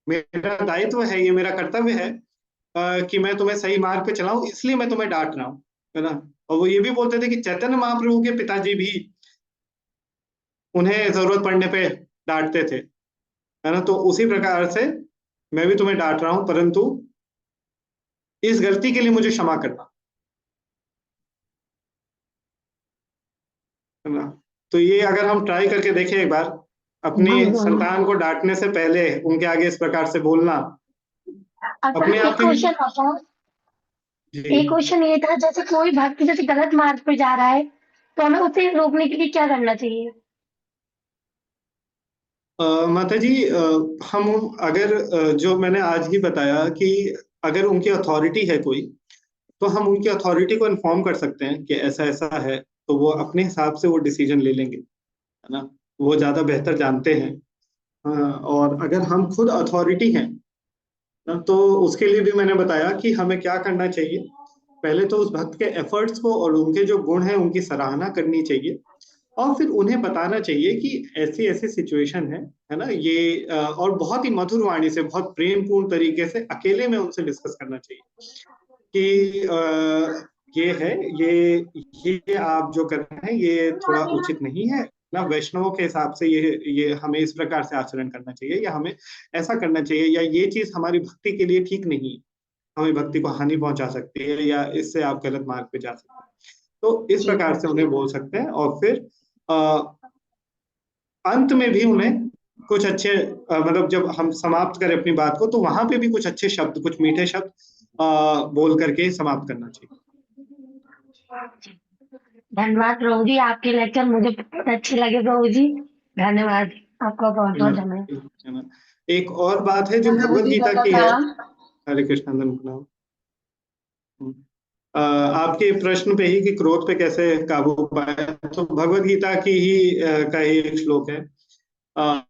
मेरा दायित्व है, ये मेरा कर्तव्य है कि मैं तुम्हें सही मार्ग पे चलाऊं, इसलिए मैं तुम्हें डांट रहा हूँ, है ना। और वो ये भी बोलते थे कि चैतन्य महाप्रभु के पिताजी भी उन्हें जरूरत पड़ने पे डांटते थे, है ना। तो उसी प्रकार से मैं भी तुम्हें डांट रहा हूं, परंतु इस गलती के लिए मुझे क्षमा करना, है ना। तो ये अगर हम ट्राई करके देखें एक बार, अपनी जी जी। संतान को डांटने से पहले उनके आगे इस प्रकार से बोलना, अगर अपने एक आप ही। क्वेश्चन आता है, जी एक क्वेश्चन ये था, जैसे कोई भक्त जैसे गलत मार्ग पे जा रहा है तो हमें उसे रोकने के लिए क्या करना चाहिए? माता जी, हम अगर जो मैंने आज ही बताया कि अगर उनकी अथॉरिटी है कोई, तो हम उनकी अथॉरिटी को इन्फॉर्म कर सकते हैं कि ऐसा ऐसा है, तो वो अपने हिसाब से वो डिसीजन ले लेंगे, है ना। वो ज्यादा बेहतर जानते हैं। और अगर हम खुद अथॉरिटी हैं ना, तो उसके लिए भी मैंने बताया कि हमें क्या करना चाहिए। पहले तो उस भक्त के एफर्ट्स को और उनके जो गुण हैं उनकी सराहना करनी चाहिए, और फिर उन्हें बताना चाहिए कि ऐसी ऐसी सिचुएशन है ना ये, और बहुत ही मधुर वाणी से, बहुत प्रेमपूर्ण तरीके से अकेले में उनसे डिस्कस करना चाहिए कि ये है, ये आप जो कर रहे हैं ये थोड़ा उचित नहीं है ना। वैष्णवों के हिसाब से ये हमें इस प्रकार से आचरण करना चाहिए, या हमें ऐसा करना चाहिए, या ये चीज हमारी भक्ति के लिए ठीक नहीं है, हमें भक्ति को हानि पहुंचा सकती है, या इससे आप गलत मार्ग पे जा सकते हैं। तो इस जी प्रकार से उन्हें बोल सकते हैं, और फिर अंत में भी उन्हें कुछ अच्छे, मतलब जब हम समाप्त करें अपनी बात को, तो वहां पे भी कुछ अच्छे शब्द, कुछ मीठे शब्द बोल करके समाप्त करना चाहिए। धन्यवाद प्रभु जी, आपके लेक्चर मुझे बहुत अच्छे लगे प्रभु जी। धन्यवाद, आपका बहुत बहुत धन्यवाद। है ना। एक और बात है जो प्रभु भगवत जी गीता का की है। प्रणाम। हरे कृष्ण प्रणाम। आपके प्रश्न पे ही कि क्रोध पे कैसे काबू पाए, तो भगवत गीता की ही का ही एक श्लोक है। अ,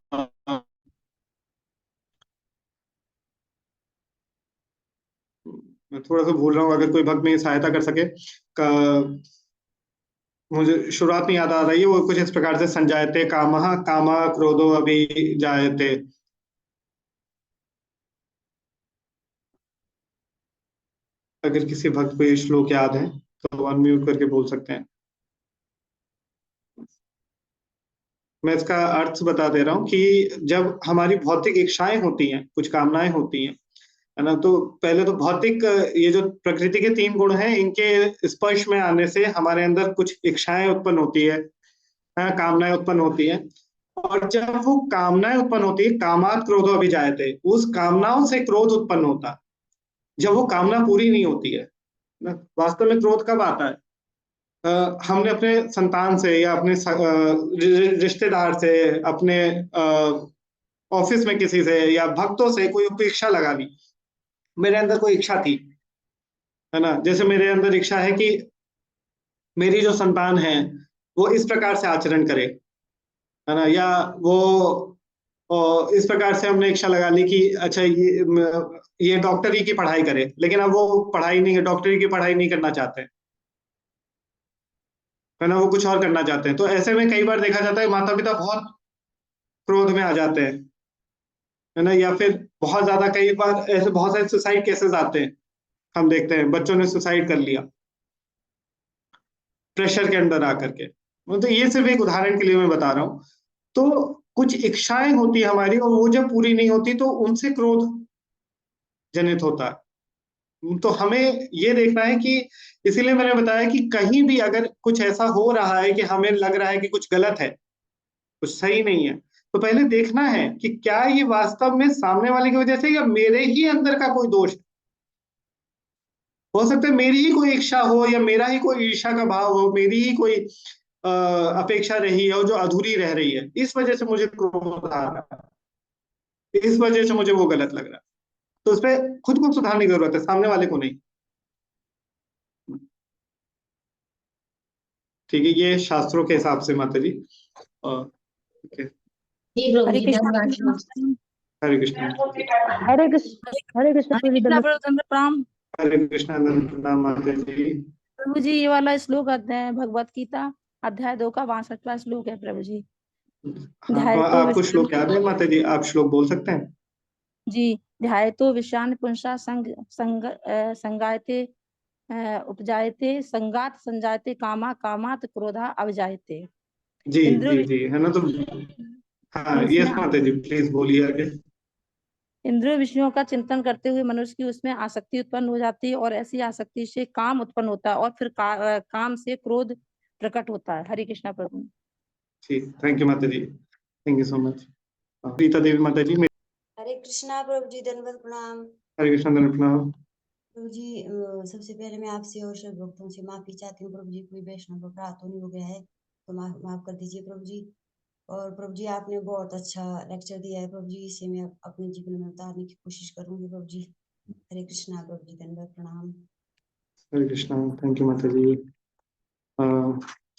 मैं थोड़ा सा भूल रहा हूँ, अगर कोई भक्त मेरी सहायता कर सके। मुझे शुरुआत नहीं याद आ रही है, वो कुछ इस प्रकार से, संजायते कामः कामा क्रोधो अभी जायते। अगर किसी भक्त को ये श्लोक याद है तो अनम्यूट करके बोल सकते हैं। मैं इसका अर्थ बता दे रहा हूँ कि जब हमारी भौतिक इच्छाएं होती हैं, कुछ कामनाएं होती हैं, है ना, तो पहले तो भौतिक, ये जो प्रकृति के 3 गुण हैं, इनके स्पर्श में आने से हमारे अंदर कुछ इच्छाएं उत्पन्न होती है, कामनाएं उत्पन्न होती हैं। और जब वो कामनाएं उत्पन्न होती है, कामात क्रोधो अभिजायते, उस कामनाओं से क्रोध उत्पन्न होता है जब वो कामना पूरी नहीं होती है ना। वास्तव में क्रोध कब आता है? हमने अपने संतान से, या अपने रिश्तेदार से, अपने ऑफिस में किसी से, या भक्तों से कोई उपेक्षा लगा ली। मेरे अंदर कोई इच्छा थी, है ना, जैसे मेरे अंदर इच्छा है कि मेरी जो संतान है वो इस प्रकार से आचरण करे, है ना, या वो इस प्रकार से हमने इच्छा लगा ली कि अच्छा ये डॉक्टरी की पढ़ाई करे, लेकिन अब वो पढ़ाई नहीं, डॉक्टरी की पढ़ाई नहीं करना चाहते हैं, है ना, वो कुछ और करना चाहते हैं। तो ऐसे में कई बार देखा जाता है माता पिता बहुत क्रोध में आ जाते हैं, है ना, या फिर बहुत ज्यादा, कई बार ऐसे बहुत सारे सुसाइड केसेस आते हैं, हम देखते हैं बच्चों ने सुसाइड कर लिया प्रेशर के अंदर आकर के। तो ये सिर्फ एक उदाहरण के लिए मैं बता रहा हूँ। तो कुछ इच्छाएं होती है हमारी, और वो जब पूरी नहीं होती तो उनसे क्रोध जनित होता है। तो हमें ये देखना है कि, इसीलिए मैंने बताया कि कहीं भी अगर कुछ ऐसा हो रहा है कि हमें लग रहा है कि कुछ गलत है, कुछ सही नहीं है, तो पहले देखना है कि क्या ये वास्तव में सामने वाले की वजह से, या मेरे ही अंदर का कोई दोष। हो सकता है मेरी ही कोई इच्छा हो, या मेरा ही कोई ईर्ष्या का भाव हो, मेरी ही कोई अपेक्षा रही है और जो अधूरी रह रही है, इस वजह से मुझे क्रोध आ रहा है, इस वजह से मुझे वो गलत लग रहा है। तो उस पर खुद को सुधारने की जरूरत है, सामने वाले को नहीं। ठीक है, ये शास्त्रों के हिसाब से माता जी। ठीक है। जी प्रभु हरे जी, कृष्ण धन्यवाद। हरे कृष्ण। हरे कृष्ण, हरे कृष्ण हरे कृष्णा प्रणाम। हरे कृष्ण प्रणाम माता जी। प्रभु जी, ये वाला श्लोक अध्याय भगवत गीता अध्याय 2 का 62वां श्लोक है प्रभु जी। हाँ, आपको श्लोक याद है माता जी? आप श्लोक बोल सकते हैं? जी, ध्यायतो विषयान पुंसा संगायते उपजायते संगात संजायते कामा कामात क्रोधा अवजायते। जी इंद्रिय जी जी, है ना। तो हाँ, यस माता जी, प्लीज बोलिए आगे। इंद्रिय विषयों का चिंतन करते हुए मनुष्य की उसमें आसक्ति उत्पन्न हो जाती है, और ऐसी आसक्ति से काम उत्पन्न होता है, और फिर काम से क्रोध प्रकट होता है। हरे कृष्णा प्रभु। ठीक, थैंक यू माता जी, thank you so much. Rita Devi माता जी। हरे कृष्णा प्रभु जी, दंडवत प्रणाम। हरे कृष्ण प्रणाम। प्रभु जी सबसे पहले मैं आपसे और सब भक्तों से माफी चाहती हूँ प्रभु जी, कोई वैष्णव अपराध तो नहीं हो गया है तो माफ कर दीजिए प्रभु जी। और प्रभु जी आपने बहुत अच्छा लेक्चर दिया है प्रभु जी, इसे मैं अपने जीवन में उतारने की कोशिश करूंगी प्रभु जी। हरे कृष्णा प्रभु जी, धन्यवाद, प्रणाम। हरे कृष्णा, थैंक यू माता जी।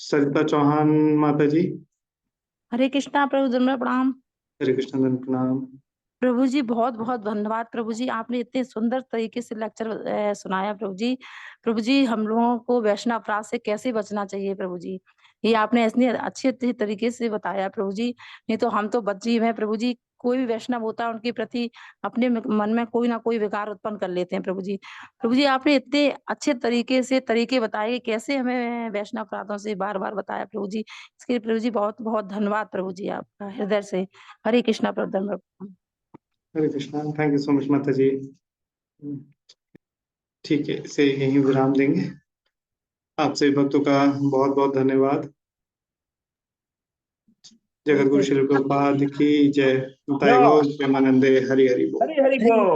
सरिता चौहान माता जी। हरे कृष्णा प्रभु, धन्यवाद, प्रणाम। हरे कृष्णा, धन्यवाद, प्रणाम। प्रभु जी बहुत बहुत धन्यवाद प्रभु जी, आपने इतने सुंदर तरीके से लेक्चर सुनाया प्रभु जी। प्रभु जी हम लोगों को वैष्णव अपराध से कैसे बचना चाहिए प्रभु जी, ये आपने इतने अच्छे तरीके से बताया प्रभु जी। नहीं तो हम तो बच्चे हैं प्रभु जी, कोई भी वैष्णव होता है उनके प्रति अपने मन में कोई ना कोई विकार उत्पन्न कर लेते हैं प्रभु जी। प्रभु जी आपने इतने अच्छे तरीके बताए कि कैसे हमें वैष्णव अपराधों से बार बार बताया प्रभु जी। इसके लिए प्रभु जी बहुत बहुत धन्यवाद प्रभु जी, आपका हृदय से। हरे कृष्णा प्रभु, धन्यवाद। Hare Krishna, thank you so much माता जी। ठीक है, इसे यहीं विराम देंगे। आप सभी भक्तों का बहुत बहुत धन्यवाद। जगत गुरु श्री प्रभुपाद की जय। ताई गौर प्रेमानंदे, हरि हरि बोल। हरि हरि बोल।